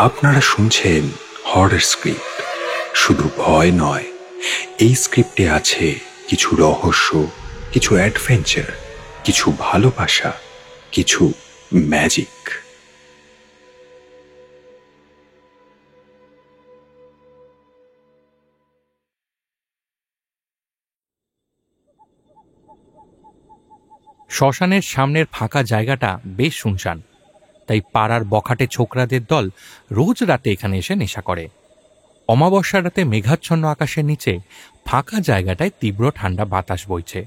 আপনারা শুনছেন horror script. শুধু ভয় নয়, এই স্ক্রিপ্টে আছে কিছু রহস্য, কিছু অ্যাডভেঞ্চার, কিছু ভালোবাসা, কিছু ম্যাজিক। শ্মশানের সামনের ফাঁকা জায়গাটা বেশ শুনশান, তাই পাড়ার বখাটে ছোকরাদের দল রোজ রাতে এখানে এসে নেশা করে। অমাবস্যার রাতে মেঘাচ্ছন্ন আকাশের নিচে ফাঁকা জায়গাটায় তীব্র ঠান্ডা বাতাস বইছে,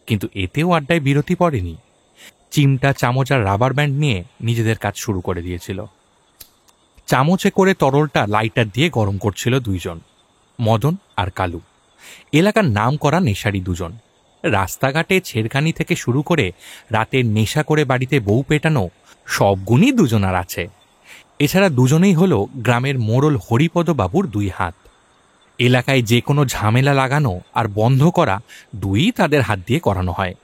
কিন্তু এতেও আড্ডায় বিরতি পড়েনি। চিমটা, চামচ আর রাবার ব্যান্ড নিয়ে নিজেদের কাজ শুরু করে দিয়েছিল। চামচে করে তরলটা লাইটার দিয়ে গরম করছিল দুইজন, মদন আর কালু। এলাকার নাম করা নেশারি দুজন। রাস্তাঘাটে ছেড়খানি থেকে শুরু করে রাতের নেশা করে বাড়িতে বউ পেটানো সব গুণই দুজনার আছে। এছাড়া দুজনেই হলো গ্রামের মোড়ল হরিপদ বাবুর দুই হাত। এলাকায় যে কোনো ঝামেলা লাগানো আর বন্ধ করা দুই তাদের হাত দিয়ে করানো হয়।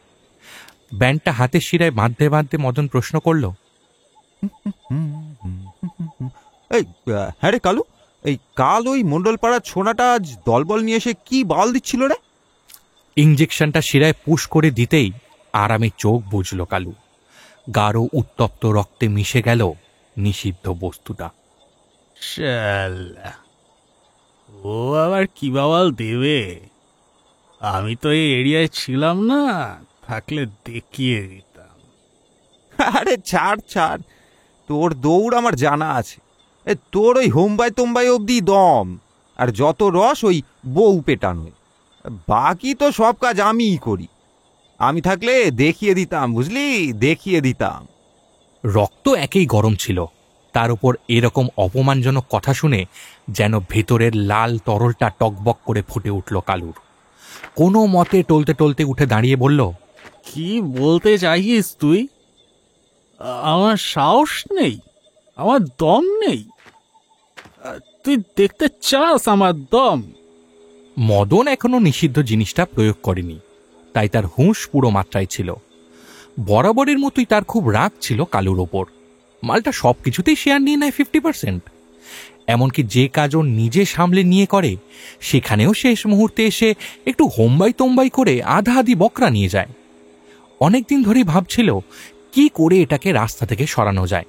ব্যান্ডটা হাতের শিরায় বাঁধতে বাঁধতে মদন প্রশ্ন করল, এই হ্যাঁ রে কালু, এই কাল ওই মণ্ডলপাড়ার ছোনাটা আজ দলবল নিয়ে এসে কি বাল দিচ্ছিল রে? ইঞ্জেকশনটা শিরায় পুশ করে দিতেই আরামে চোখ বুঝল কালু। গাঢ় উত্তপ্ত রক্তে মিশে গেল নিষিদ্ধ বস্তুটা। শালা, ও আবার কি বাওয়াল দেবে? আমি তো এই এরিয়ায় ছিলাম না, থাকলে দেখিয়ে দিতাম। আরে ছাড় ছাড়, তোর দৌড় আমার জানা আছে। তোর ওই হোম্বাই তোম্বাই অবধি দম, আর যত রস ওই বউ পেটানোয়। বাকি তো সব কাজ আমিই করি। আমি থাকলে দেখিয়ে দিতাম, বুঝলি, দেখিয়ে দিতাম। রক্ত একেই গরম ছিল, তার উপর এরকম অপমানজনক কথা শুনে যেন ভেতরের লাল তরলটা টকবক করে ফুটে উঠল কালুর। কোনো মতে টলতে টলতে উঠে দাঁড়িয়ে বলল, কি বলতে চাইছিস তুই? আমার সাহস নেই, আমার দম নেই? তুই দেখতে চাস আমার দম? মদন এখনো নিষিদ্ধ জিনিসটা প্রয়োগ করেনি, তাই তার হুঁশ পুরো মাত্রায় ছিল। বরাবরের মতোই তার খুব রাগ ছিল কালুর ওপর। মালটা সব কিছুতেই শেয়ার নিয়ে নেয় 50%। এমনকি যে কাজ ও নিজে সামলে নিয়ে করে, সেখানেও শেষ মুহূর্তে এসে একটু হোম্বাই তোম্বাই করে আধা আধি বকরা নিয়ে যায়। অনেকদিন ধরেই ভাবছিল কি করে এটাকে রাস্তা থেকে সরানো যায়।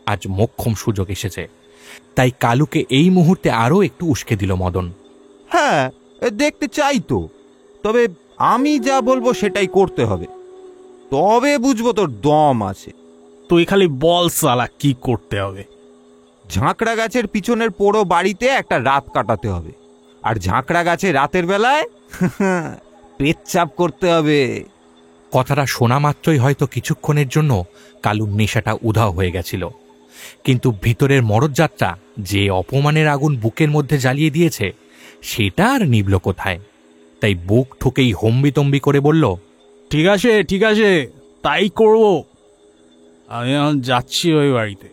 আজ মোক্ষম সুযোগ এসেছে, তাই কালুকে এই মুহূর্তে আরও একটু উস্কে দিল মদন। হ্যাঁ, দেখতে চাই তো, তবে আমি যা বলবো সেটাই করতে হবে, তবে বুঝবো তোর দম আছে। তুই খালি বল সালা, কি করতে হবে? ঝাঁকড়া গাছের পিছনের পোড়ো বাড়িতে একটা রাত কাটাতে হবে, আর ঝাঁকড়া গাছে রাতের বেলায় পেচ্ছাপ করতে হবে। কথাটা শোনা মাত্রই হয়তো কিছুক্ষণের জন্য কালুর নেশাটা উধাও হয়ে গেছিল, কিন্তু ভিতরের মরদজাতটা যে অপমানের আগুন বুকের মধ্যে জ্বালিয়ে দিয়েছে সেটা আর নিবল কোথায়। তাই বুক ঠুকেই হম্বিতম্বি করে বলল, ঠিক আছে ঠিক আছে, তাই করব। আমি এখন যাচ্ছি ওই বাড়িতে।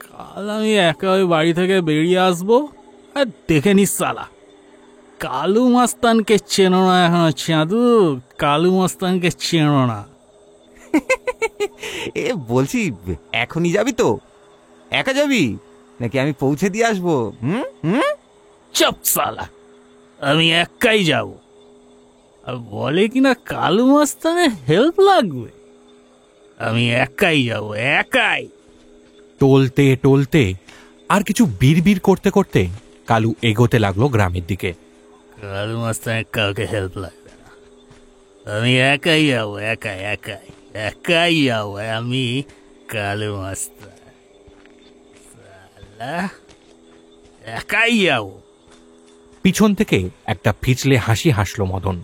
কাল আমি একা ওই বাড়ি থেকে বেরিয়ে আসবো, আর দেখে নিস সালা, কালু মাস্তানকে চেনো না এখনো চাঁদু? কালু মাস্তানকে চেনো না? এ বলছি, এখনই যাবি তো? একা যাবি নাকি আমি পৌঁছে দিয়ে আসবো? হুম হুম চুপ সালা, আমি একাই যাব। আর বলে কিনা কালু মাস্তানের হেল্প লাগবে। আমি একাই যাব, একাই। টলতে টলতে আর কিছু বিড়বিড় করতে করতে কালু এগোতে লাগলো গ্রামের দিকে। কালু মাস্তানের কাউকে হেল্প লাগবে না, আমি একাই যাব, একাই একাই একাই যাব। আমি কালু মাস্তান, সালা, একাই যাব। পিছন থেকে একটা ফিচলে হাসি হাসলো মদন।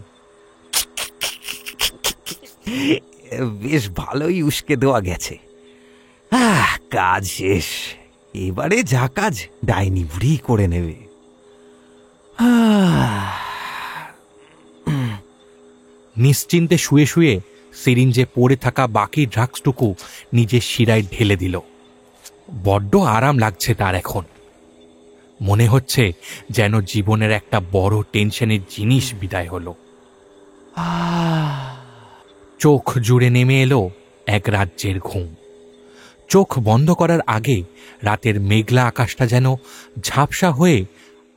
বেশ ভালোই উস্কে দেওয়া গেছে। কাজ শেষ, এবারে যা কাজ ডাইনি বুড়ি করে নেবে। নিশ্চিন্তে শুয়ে শুয়ে সিরিঞ্জে পড়ে থাকা বাকি ড্রাগসটুকু নিজের শিরায় ঢেলে দিল। বড্ড আরাম লাগছে তার এখন। মনে হচ্ছে যেন জীবনের একটা বড় টেনশনের জিনিস বিদায় হলো। চোখ জুড়ে নেমে এলো এক রাজ্যের ঘুম। চোখ বন্ধ করার আগে রাতের মেঘলা আকাশটা যেন ঝাপসা হয়ে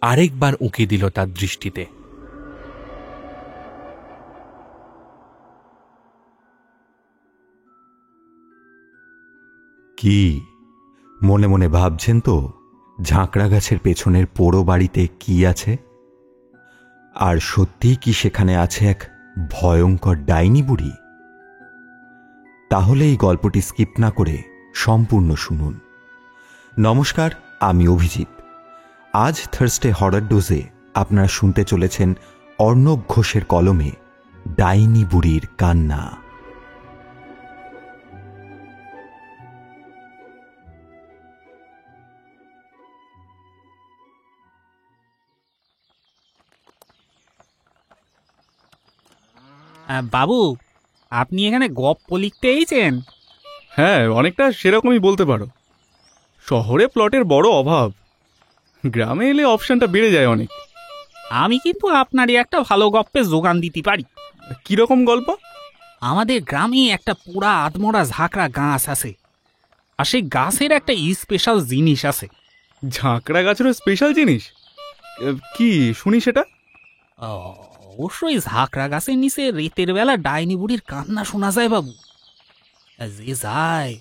আরেকবার উঁকি দিল তার দৃষ্টিতে। কি মনে মনে ভাবছেন তো ঝাঁকড়া গাছের পেছনের পোড়ো বাড়িতে কি আছে? আর সত্যিই কি সেখানে আছে এক ভয়ঙ্কর ডাইনি বুড়ি? তাহলে এই গল্পটি স্কিপ না করে সম্পূর্ণ শুনুন। নমস্কার, আমি অভিজিৎ। আজ থার্সডে হরর ডোজে আপনারা শুনতে চলেছেন অর্ণব ঘোষের কলমে ডাইনি বুড়ির কান্না। বাবু, আপনি এখানে গপ্প লিখতে এসেছেন? হ্যাঁ, অনেকটা সেরকমই বলতে পারো। শহরে প্লটের বড় অভাব, গ্রামে এলে অপশনটা বেড়ে যায় অনেক। আমি কিন্তু আপনারই একটা ভালো গপ্পের যোগান দিতে পারি। কিরকম গল্প? আমাদের গ্রামে একটা পুরা আদমরা ঝাঁকড়া গাছ আছে, আর সেই গাছের একটা স্পেশাল জিনিস আছে। ঝাঁকড়া গাছেরও স্পেশাল জিনিস? কি শুনি সেটা? অবশ্যই ঝাঁকড়া গাছের নিচে রাতের বেলা ডাইনি বুড়ির কান্না শোনা যায় বাবু। যে যায়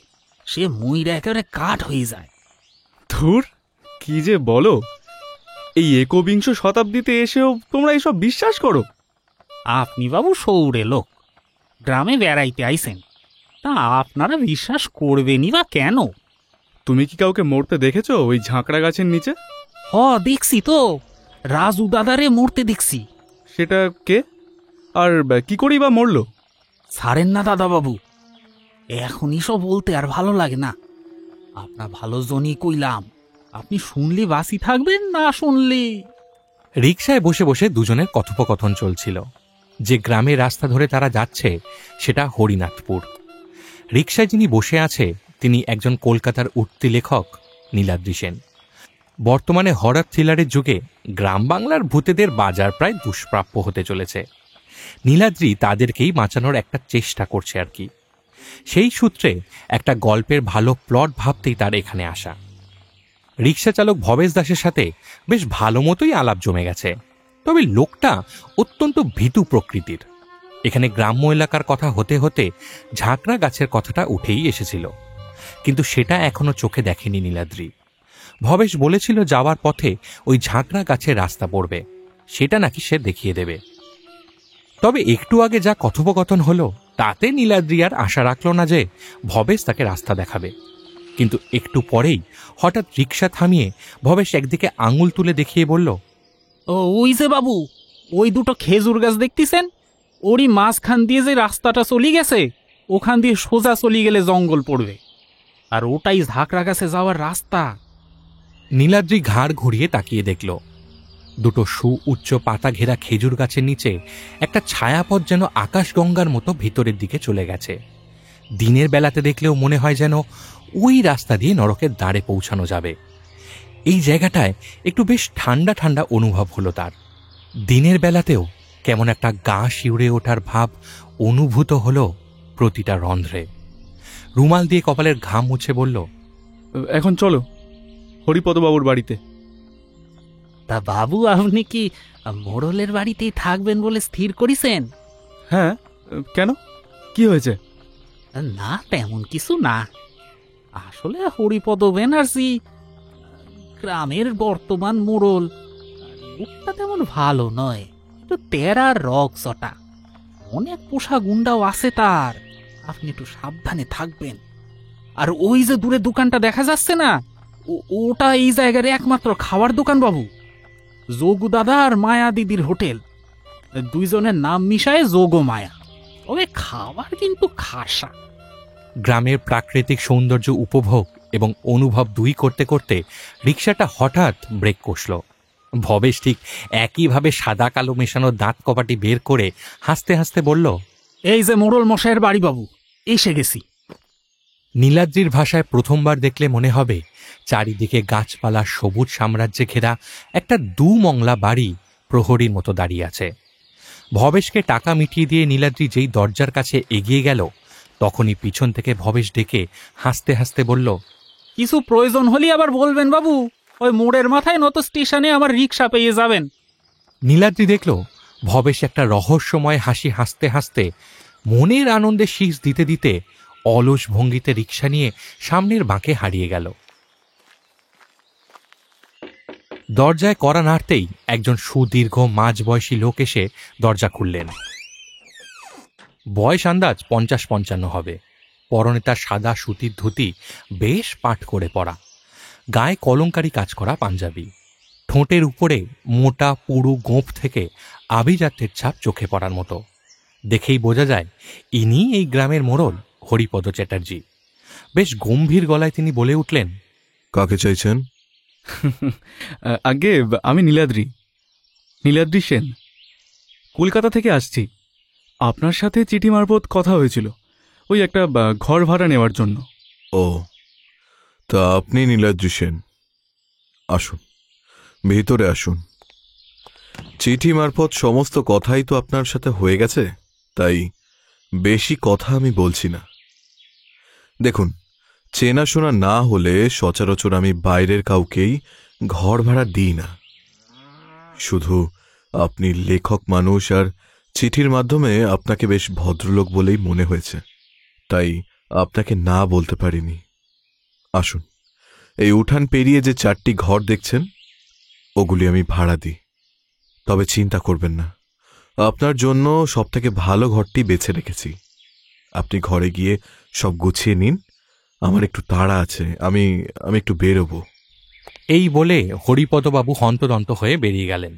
সে মুইরা একেবারে কাঠ হয়ে যায়। ধুর, কি যে বলো! এই একবিংশ শতাব্দীতে এসেও তোমরা এসব বিশ্বাস করো? আপনি বাবু শহুরে লোক, গ্রামে বেড়াইতে আইছেন, তা আপনারা বিশ্বাস করবেনই বা কেন? তুমি কি কাউকে মরতে দেখেছো ওই ঝাঁকড়া গাছের নিচে? দেখছি তো, রাজু দাদারে মরতে দেখছি। সেটা কে আর কি করেই বা মরলো? ছাড়েন না দাদা বাবু, এখনই সব বলতে আর ভালো লাগে না। আপনার ভালো জনই কইলাম, আপনি শুনলে বাসি থাকবেন, না শুনলে। রিকশায় বসে বসে দুজনের কথোপকথন চলছিল। যে গ্রামের রাস্তা ধরে তারা যাচ্ছে সেটা হরিনাথপুর। রিকশায় যিনি বসে আছে তিনি একজন কলকাতার উঠতি লেখক নীলাদ্রি সেন। বর্তমানে হরর থ্রিলারের যুগে গ্রাম বাংলার ভূতেদের বাজার প্রায় দুষ্প্রাপ্য হতে চলেছে। নীলাদ্রি তাদেরকেই বাঁচানোর একটা চেষ্টা করছে আর কি। সেই সূত্রে একটা গল্পের ভালো প্লট ভাবতেই তার এখানে আসা। রিকশা চালক ভবেশ দাসের সাথে বেশ ভালো মতোই আলাপ জমে গেছে, তবে লোকটা অত্যন্ত ভীতু প্রকৃতির। এখানে গ্রাম্য এলাকার কথা হতে হতে ঝাঁকড়া গাছের কথাটা উঠেই এসেছিল, কিন্তু সেটা এখনো চোখে দেখেনি নীলাদ্রি। ভবেশ বলেছিল যাওয়ার পথে ওই ঝাঁকড়া গাছের রাস্তা পড়বে, সেটা নাকি সে দেখিয়ে দেবে। তবে একটু আগে যা কথোপকথন হলো তাতে নীলাদ্রি আর আশা রাখল না যে ভবেশ তাকে রাস্তা দেখাবে। কিন্তু একটু পরেই হঠাৎ রিকশা থামিয়ে ভবেশ একদিকে আঙুল তুলে দেখিয়ে বলল, ওই যে বাবু, ওই দুটো খেজুর গাছ দেখতেছেন, ওরই মাঝখান দিয়ে যে রাস্তাটা চলে গেছে, ওখান দিয়ে সোজা চলে গেলে জঙ্গল পড়বে, আর ওটাই ঝাঁকড়া গাছে যাওয়ার রাস্তা। নীলাদ্রি ঘাড় ঘুরিয়ে তাকিয়ে দেখল দুটো উচ্চ পাতা ঘেরা খেজুর গাছের নিচে একটা ছায়াপথ যেন আকাশগঙ্গার মতো ভিতরের দিকে চলে গেছে। দিনের বেলাতে দেখলেও মনে হয় যেন ওই রাস্তা দিয়ে নরকের দ্বারে পৌঁছানো যাবে। এই জায়গাটায় একটু বেশ ঠান্ডা ঠান্ডা অনুভব হলো তার। দিনের বেলাতেও কেমন একটা গা শিউরে ওঠার ভাব অনুভূত হলো প্রতিটা রন্ধ্রে। রুমাল দিয়ে কপালের ঘাম মুছে বলল, এখন চলো হরিপদবাবুর বাড়িতে। তা বাবু, আপনি কি মোড়লের বাড়িতেই থাকবেন বলে স্থির করেছেন? হ্যাঁ, কেন, কি হয়েছে? না, তেমন কিছু না। আসলে হরিপদ ব্যানার্জি গ্রামের বর্তমান মোড়ল, লোকটা তেমন ভালো নয়, একটু তেরা রক চটা, অনেক পোষা গুন্ডাও আছে তার। আপনি একটু সাবধানে থাকবেন। আর ওই যে দূরে দোকানটা দেখা যাচ্ছে না, ওটা এই জায়গার একমাত্র খাওয়ার দোকান বাবু। যোগু দাদা আর মায়া দিদির হোটেল, দুইজনের নাম মিশায় যোগ মায়া, তবে খাবার কিন্তু খাসা। গ্রামের প্রাকৃতিক সৌন্দর্য উপভোগ এবং অনুভব দুই করতে করতে রিকশাটা হঠাৎ ব্রেক কষল। ভবেশ ঠিক একইভাবে সাদা কালো মেশানো দাঁত কপাটি বের করে হাসতে হাসতে বলল, এই যে মোড়ল মশাইয়ের বাড়ি বাবু, এসে গেছি। নীলাদ্রির ভাষায় প্রথমবার দেখলে মনে হবে চারিদিকে গাছপালা সবুজ সাম্রাজ্যে ঘেরা একটা মংলা বাড়ি প্রহরীর মতো দাঁড়িয়ে আছে। ভবেশকে টাকা মিটিয়ে দিয়ে নীলাদ্রি যেই দরজার কাছে এগিয়ে গেল, তখনই পিছন থেকে ভবেশ ডেকে হাসতে হাসতে বলল, কিছু প্রয়োজন হলে আবার বলবেন বাবু, ওই মোড়ের মাথায় নত স্টেশনে আমার রিক্সা পেয়ে যাবেন। নীলাদ্রি দেখল ভবেশ একটা রহস্যময় হাসি হাসতে হাসতে মনের আনন্দে শীষ দিতে দিতে অলস ভঙ্গিতে রিক্সা নিয়ে সামনের বাঁকে হারিয়ে গেল। দরজায় কড়া নাড়তেই একজন সুদীর্ঘ মাঝবয়সী লোক এসে দরজা খুললেন। বয়স আন্দাজ 50-55 হবে। পরনে তার সাদা সুতির ধুতি বেশ পাট করে পরা, গায়ে কলঙ্কারি কাজ করা পাঞ্জাবি, ঠোঁটের উপরে মোটা পুরু গোঁফ থেকে আভিজাত্যের ছাপ চোখে পড়ার মতো। দেখেই বোঝা যায় ইনি এই গ্রামের মোড়ল হরিপদ চ্যাটার্জি। বেশ গম্ভীর গলায় তিনি বলে উঠলেন, কাকে চাইছেন? আগে আমি নীলাদ্রি সেন, কলকাতা থেকে আসছি। আপনার সাথে চিঠি মারফত কথা হয়েছিল ওই একটা ঘর ভাড়া নেওয়ার জন্য। ও, তা আপনি নীলাদ্রি সেন, আসুন, ভিতরে আসুন। চিঠি মারফত সমস্ত কথাই তো আপনার সাথে হয়ে গেছে, তাই বেশি কথা আমি বলছি না। দেখুন, চেনাশোনা না হলে সচরাচর আমি বাইরের কাউকেই ঘর ভাড়া দিই না। শুধু আপনি লেখক মানুষ আর চিঠির মাধ্যমে আপনাকে বেশ ভদ্রলোক বলেই মনে হয়েছে, তাই আপনাকে না বলতে পারিনি। আসুন, এই উঠান পেরিয়ে যে 4টি ঘর দেখছেন ওগুলি আমি ভাড়া দিই। তবে চিন্তা করবেন না, আপনার জন্য সবথেকে ভালো ঘরটি বেছে রেখেছি। আপনি ঘরে গিয়ে সব গুছিয়ে নিন, আমার একটু তাড়া আছে, আমি একটু বেরোবো। এই বলে হরিপদবাবু হন্তদন্ত হয়ে বেরিয়ে গেলেন।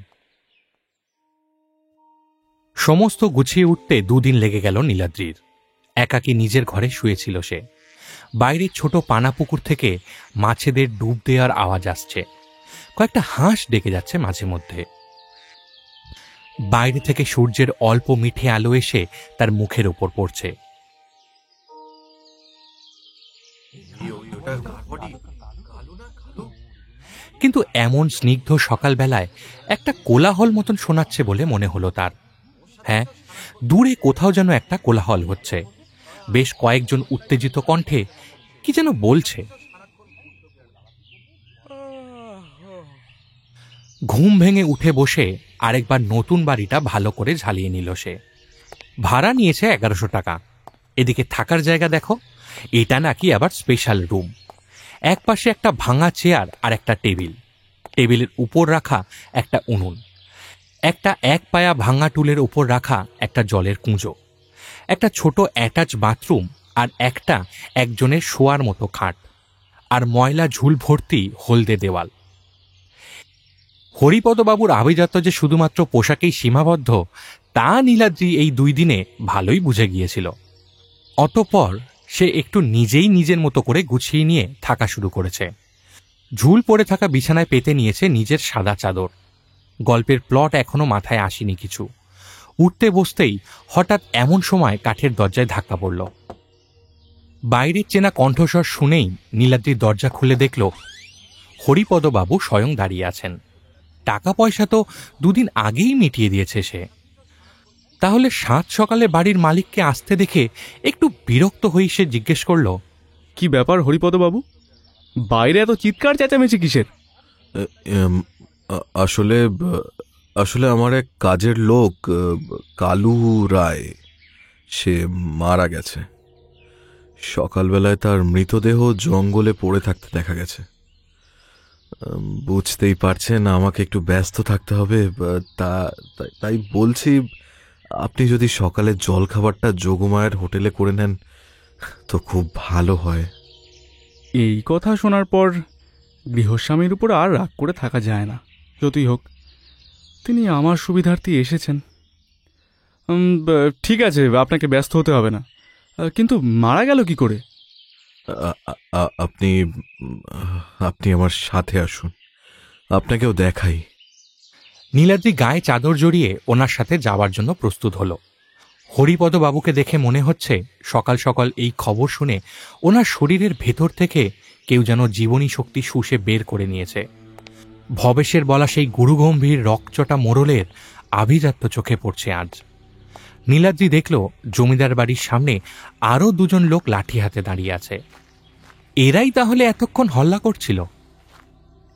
সমস্ত গুছিয়ে উঠতে 2 দিন লেগে গেল নীলাদ্রির। একাকী নিজের ঘরে শুয়েছিল সে। বাইরের ছোট পানা পুকুর থেকে মাছেদের ডুব দেওয়ার আওয়াজ আসছে, কয়েকটা হাঁস ডেকে যাচ্ছে মাঝে মধ্যে। বাইরে থেকে সূর্যের অল্প মিঠে আলো এসে তার মুখের ওপর পড়ছে। কিন্তু এমন স্নিগ্ধ সকালবেলায় একটা কোলাহল মতন শোনাচ্ছে বলে মনে হলো তার। হ্যাঁ, দূরে কোথাও যেন একটা কোলাহল হচ্ছে। বেশ কয়েকজন উত্তেজিত কণ্ঠে কি যেন বলছে। ঘুম ভেঙে উঠে বসে আরেকবার নতুন বাড়িটা ভালো করে ঝালিয়ে নিল সে। ভাড়া নিয়েছে 1100 টাকা। এদিকে থাকার জায়গা দেখো, এটা নাকি আবার স্পেশাল রুম। একপাশে একটা ভাঙা চেয়ার আর একটা টেবিল, টেবিলের উপর রাখা একটা উনুন, একটা 1 পায়া ভাঙা টুলের উপর রাখা একটা জলের কুঁজো, একটা ছোট অ্যাটাচ বাথরুম আর একটা একজনের শোয়ার মতো খাট, আর ময়লা ঝুল ভর্তি হলদে দেওয়াল। হরিপদবাবুর আভিজাত্য যে শুধুমাত্র পোশাকেই সীমাবদ্ধ তা নীলাদ্রি এই 2 দিনে ভালোই বুঝে গিয়েছিল। অতঃপর সে একটু নিজেই নিজের মতো করে গুছিয়ে নিয়ে থাকা শুরু করেছে। ঝুল পড়ে থাকা বিছানায় পেতে নিয়েছে নিজের সাদা চাদর। গল্পের প্লট এখনো মাথায় আসেনি কিছু। উঠতে বসতেই হঠাৎ এমন সময় কাঠের দরজায় ধাক্কা পড়ল। বাইরের চেনা কণ্ঠস্বর শুনেই নীলাদ্রি দরজা খুলে দেখল হরিপদবাবু স্বয়ং দাঁড়িয়ে আছেন। টাকা পয়সা তো 2 দিন আগেই মিটিয়ে দিয়েছে সে। তাহলে 7 সকালে বাড়ির মালিককে আসতে দেখে একটু বিরক্ত হয়ে সে জিজ্ঞেস করল, কি ব্যাপার হরিপদবাবু, বাইরে এত চিৎকার চেঁচামেচি কিসের? আসলে আমার এক কাজের লোক কালু রায়, সে মারা গেছে। সকালবেলায় তার মৃতদেহ জঙ্গলে পড়ে থাকতে দেখা গেছে। বুঝতেই পারছেন আমাকে একটু ব্যস্ত থাকতে হবে, তাই বলছি আপনি যদি সকালে জলখাবারটা যোগমায়ের হোটেলে করে নেন তো খুব ভালো হয়। এই কথা শোনার পর গৃহস্বামীর উপর আর রাগ করে থাকা যায় না। যতই হোক তিনি আমার সুবিধার্থে এসেছেন। ঠিক আছে, আপনাকে ব্যস্ত হতে হবে না। কিন্তু মারা গেল কি করে? আপনি আমার সাথে আসুন, আপনাকেও দেখাই। নীলাদ্রি গায়ে চাদর জড়িয়ে ওনার সাথে যাওয়ার জন্য প্রস্তুত হলো। হরিপদবাবুকে দেখে মনে হচ্ছে সকাল সকাল এই খবর শুনে ওনার শরীরের ভেতর থেকে কেউ যেন জীবনী শক্তি শুষে বের করে নিয়েছে। ভবেশের বলা সেই গুরুগম্ভীর রকচটা মোড়লের আভিজাত্য চোখে পড়ছে আজ। নীলাদ্রি দেখল জমিদার বাড়ির সামনে আরও দুজন লোক লাঠি হাতে দাঁড়িয়ে আছে। এরাই তাহলে এতক্ষণ হল্লা করছিল।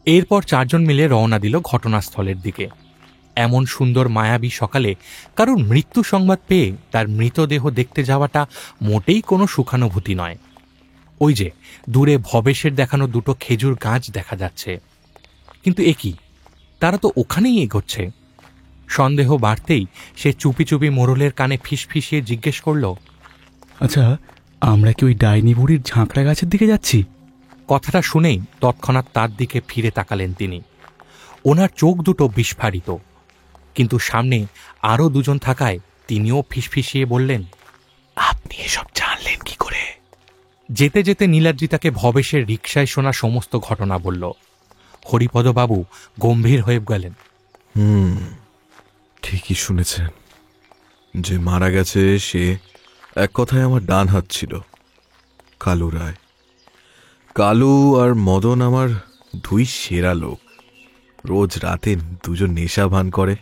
এরপর চারজন মিলে রওনা দিল ঘটনাস্থলের দিকে। এমন সুন্দর মায়াবী সকালে কারোর মৃত্যু সংবাদ পেয়ে তার মৃতদেহ দেখতে যাওয়াটা মোটেই কোনো সুখানুভূতি নয়। ওই যে দূরে ভবেশের দেখানো দুটো খেজুর গাছ দেখা যাচ্ছে, কিন্তু এ কি, তারা তো ওখানেই এগোচ্ছে। সন্দেহ বাড়তেই সে চুপি চুপি মোড়লের কানে ফিসফিসিয়ে জিজ্ঞেস করল, আচ্ছা, আমরা কি ওই ডাইনি বুড়ির ঝাঁকড়া গাছের দিকে যাচ্ছি? কথাটা শুনেই তৎক্ষণাৎ তার দিকে ফিরে তাকালেন তিনি। ওনার চোখ দুটো বিস্ফারিত, কিন্তু সামনে আরও দুজন থাকায় তিনিও ফিসফিসিয়ে বললেন, আপনি এসব জানলেন কি করে? যেতে যেতে নীলাদ্রি তাকে ভবেশের রিকশায় শোনা সমস্ত ঘটনা বলল। হরিপদবাবু গম্ভীর হয়ে গেলেন। ঠিকই শুনেছেন। যে মারা গেছে সে এক কথায় আমার ডান হাত ছিল, কালু রায়। কালু আর মদন আমার দুই সেরা লোক। রোজ রাতে দুজন নেশা ভান করে।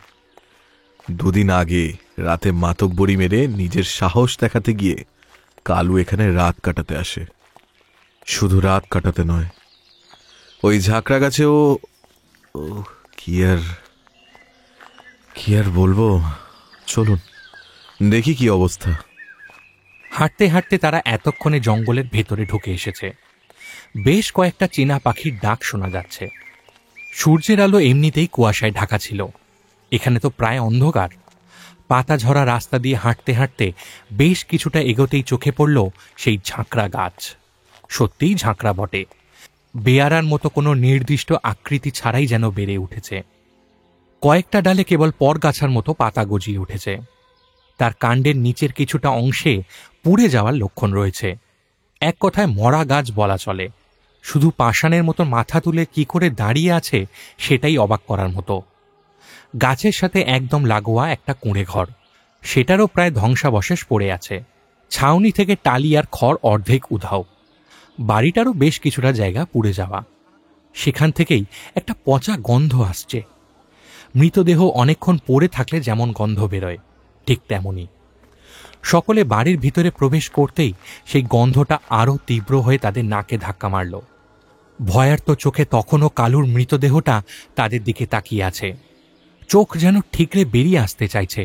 দুদিন আগে রাতে মাতব্বরি মেরে নিজের সাহস দেখাতে গিয়ে কালু এখানে রাত কাটাতে আসে। শুধু রাত কাটাতে নয়, ওই ঝাঁকড়া গাছেও কি আর বলবো। চলুন দেখি কি অবস্থা। হাঁটতে হাঁটতে তারা এতক্ষণে জঙ্গলের ভেতরে ঢুকে এসেছে। বেশ কয়েকটা চীনা পাখির ডাক শোনা যাচ্ছে। সূর্যের আলো এমনিতেই কুয়াশায় ঢাকা ছিল। এখানে তো প্রায় অন্ধকার। পাতা ঝরা রাস্তা দিয়ে হাঁটতে হাঁটতে বেশ কিছুটা এগোতেই চোখে পড়ল সেই ঝাঁকড়া গাছ। সত্যিই ঝাঁকড়া বটে। বেয়ারার মতো কোনো নির্দিষ্ট আকৃতি ছাড়াই যেন বেড়ে উঠেছে। কয়েকটা ডালে কেবল পরগাছার মতো পাতা গজিয়ে উঠেছে। তার কাণ্ডের নিচের কিছুটা অংশে পুড়ে যাওয়ার লক্ষণ রয়েছে। এক কথায় মরা গাছ বলা চলে। শুধু পাষাণের মতো মাথা তুলে কি করে দাঁড়িয়ে আছে সেটাই অবাক করার মতো। গাছের সাথে একদম লাগোয়া একটা কুঁড়ে ঘর, সেটারও প্রায় ধ্বংসাবশেষ পড়ে আছে। ছাউনি থেকে টালি আর খড় অর্ধেক উধাও। বাড়িটারও বেশ কিছুটা জায়গা পুড়ে যাওয়া। সেখান থেকেই একটা পচা গন্ধ আসছে। মৃতদেহ অনেকক্ষণ পড়ে থাকলে যেমন গন্ধ বেরোয়, ঠিক তেমনই। সকলে বাড়ির ভিতরে প্রবেশ করতেই সেই গন্ধটা আরও তীব্র হয়ে তাদের নাকে ধাক্কা মারল। ভয়ার্ত চোখে তখনও কালুর মৃতদেহটা তাদের দিকে তাকিয়ে আছে। চোখ যেন ঠিকরে বেরিয়ে আসতে চাইছে।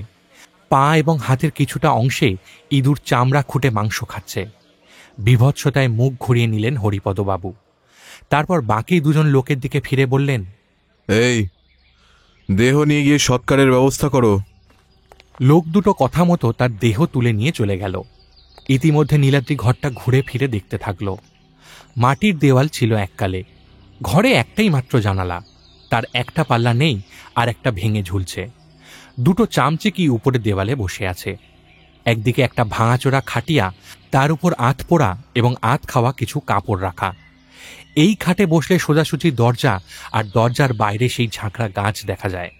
পা এবং হাতের কিছুটা অংশে ইঁদুর চামড়া খুঁটে মাংস খাচ্ছে। বিভৎসতায় মুখ ঘুরিয়ে নিলেন হরিপদবাবু। তারপর বাকি দুজন লোকের দিকে ফিরে বললেন, এই দেহ নিয়ে গিয়ে সৎকারের ব্যবস্থা করো। লোক দুটো কথা মতো তার দেহ তুলে নিয়ে চলে গেল। ইতিমধ্যে নীলাদ্রি ঘরটা ঘুরে ফিরে দেখতে থাকল। মাটির দেওয়াল ছিল এককালে। ঘরে একটাই মাত্র জানালা, তার একটা পাল্লা নেই আর একটা ভেঙে ঝুলছে। দুটো চামচিকি উপরে দেওয়ালে বসে আছে। একদিকে একটা ভাঙাচোরা খাটিয়া, তার উপর আধ পোড়া এবং আধ খাওয়া কিছু কাপড় রাখা। এই খাটে বসলে সোজাসুজি দরজা, আর দরজার বাইরে সেই ঝাঁকড়া গাছ দেখা যায়।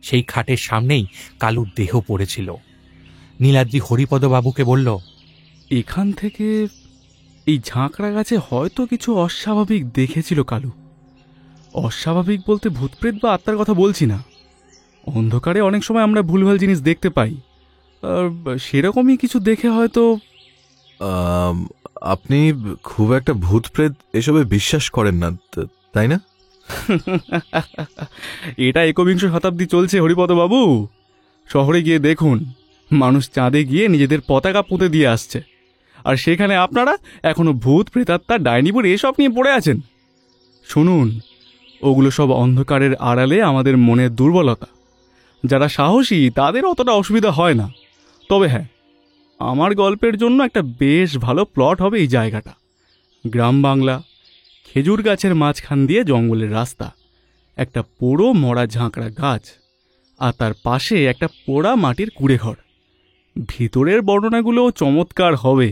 সেই খাটের সামনেই কালুর দেহ পড়েছিল। নীলাদ্রি হরিপদবাবুকে বলল, এখান থেকে এই ঝাঁকড়া গাছে হয়তো কিছু অস্বাভাবিক দেখেছিল কালু। অস্বাভাবিক বলতে ভূতপ্রেত বা আত্মার কথা বলছি না। অন্ধকারে অনেক সময় আমরা ভুলভাল জিনিস দেখতে পাই, আর সেরকমই কিছু দেখে হয়তো। আপনি খুব একটা ভূত প্রেত এসবে বিশ্বাস করেন না, তাই না? এটা একবিংশ শতাব্দী চলছে হরিপদবাবু। শহরে গিয়ে দেখুন, মানুষ চাঁদে গিয়ে নিজেদের পতাকা পুঁতে দিয়ে আসছে, আর সেখানে আপনারা এখনো ভূত প্রেতাত্মা ডাইনিপুর এসব নিয়ে পড়ে আছেন। শুনুন, ওগুলো সব অন্ধকারের আড়ালে আমাদের মনের দুর্বলতা। যারা সাহসী তাদের অতটা অসুবিধা হয় না। তবে হ্যাঁ, আমার গল্পের জন্য একটা বেশ ভালো প্লট হবে এই জায়গাটা। গ্রাম বাংলা, খেজুর গাছের মাঝখান দিয়ে জঙ্গলের রাস্তা, একটা পোড়ো মরা ঝাঁকড়া গাছ, আর তার পাশে একটা পোড়া মাটির কুঁড়েঘর। ভিতরের বর্ণনাগুলোও চমৎকার হবে।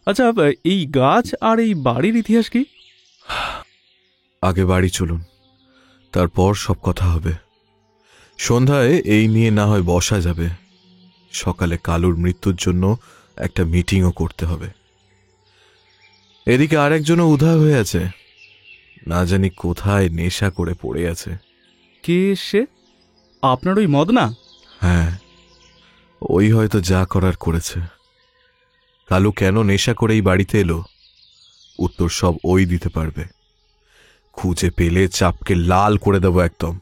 আচ্ছা, এই গাছ আর এই বাড়ির ইতিহাস কি? আগে বাড়ি চলুন, তারপর সব কথা হবে। সন্ধ্যায় এই নিয়ে না হয় বসা যাবে। সকালে কালুর মৃত্যুর জন্য একটা মিটিংও করতে হবে। এদিকে আরেকজনও উধাও হয়ে আছে, না জানি কোথায় নেশা করে পড়ে আছে। কে সে? আপনার ওই মদনা? হ্যাঁ, ওই হয়তো যা করার করেছে। কালু কেন নেশা করে এই বাড়িতে এলো, উত্তর সব ওই দিতে পারবে। খুঁজে পেলে চাপকে লাল করে দেব একদম।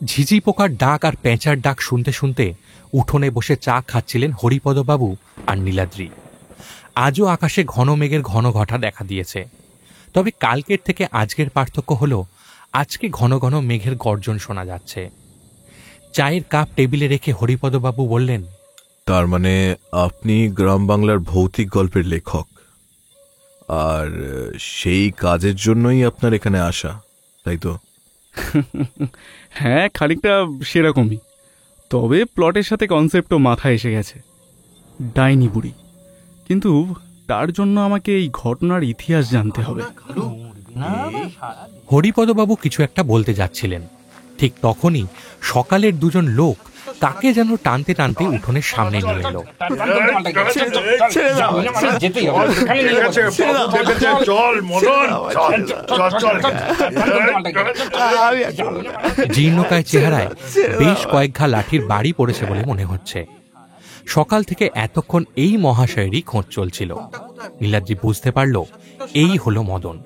ঝিঝি পোকার ডাক আর পেঁচার ডাক শুনতে শুনতে উঠোনে বসে চা খাচ্ছিলেন হরিপদবাবু আর নীলাদ্রি। আজও আকাশে ঘন মেঘের ঘন ঘটা দেখা দিয়েছে, তবে কালকের থেকে আজকের পার্থক্য হলো আজকে ঘন ঘন মেঘের গর্জন শোনা যাচ্ছে। চায়ের কাপ টেবিলে রেখে হরিপদবাবু বললেন, তার মানে আপনি গ্রাম বাংলার ভৌতিক গল্পের লেখক, আর সেই কাজের জন্যই আপনার এখানে আসা, তাই তো? হ্যাঁ, খানিকটা সেরকমই। তবে প্লটের সাথে কনসেপ্টও মাথায় এসে গেছে, ডাইনি বুড়ি। কিন্তু তার জন্য আমাকে এই ঘটনার ইতিহাস জানতে হবে। হরিপদবাবু কিছু একটা বলতে যাচ্ছিলেন, ঠিক তখনই সকালের দুজন লোক তাকে যেন টানতে টানতে উঠোনের সামনে নিয়ে এলো। জীর্ণকায় চেহারায় বেশ কয়েক ঘা লাঠির বাড়ি পড়েছে বলে মনে হচ্ছে। সকাল থেকে এতক্ষণ এই মহাশয়েরই খোঁজ চলছিল। নীলাদ্রি বুঝতে পারল এই হলো মদন।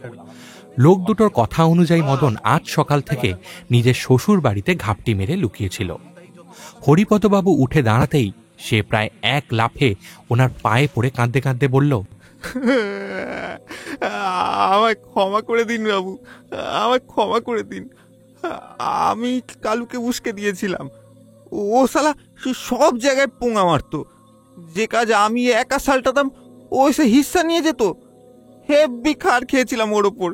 লোক দুটোর কথা অনুযায়ী মদন আজ সকাল থেকে নিজের শ্বশুর বাড়িতে ঘাপটি মেরে লুকিয়েছিল। হরিপদবাবু উঠে দাঁড়াতেই সে প্রায় এক লাফে ওনার পায়ে পড়ে কাঁদতে কাঁদতে বলল, আমায় ক্ষমা করে দিন বাবু, আমায় ক্ষমা করে দিন। আমি কালুকে উস্কে দিয়েছিলাম। ও শালা সব জায়গায় পোঙা মারতো। যে কাজ আমি একা সালটাতাম ও এসে হিস্সা নিয়ে যেত। হেব্বি খার খেয়েছিলাম ওর ওপর।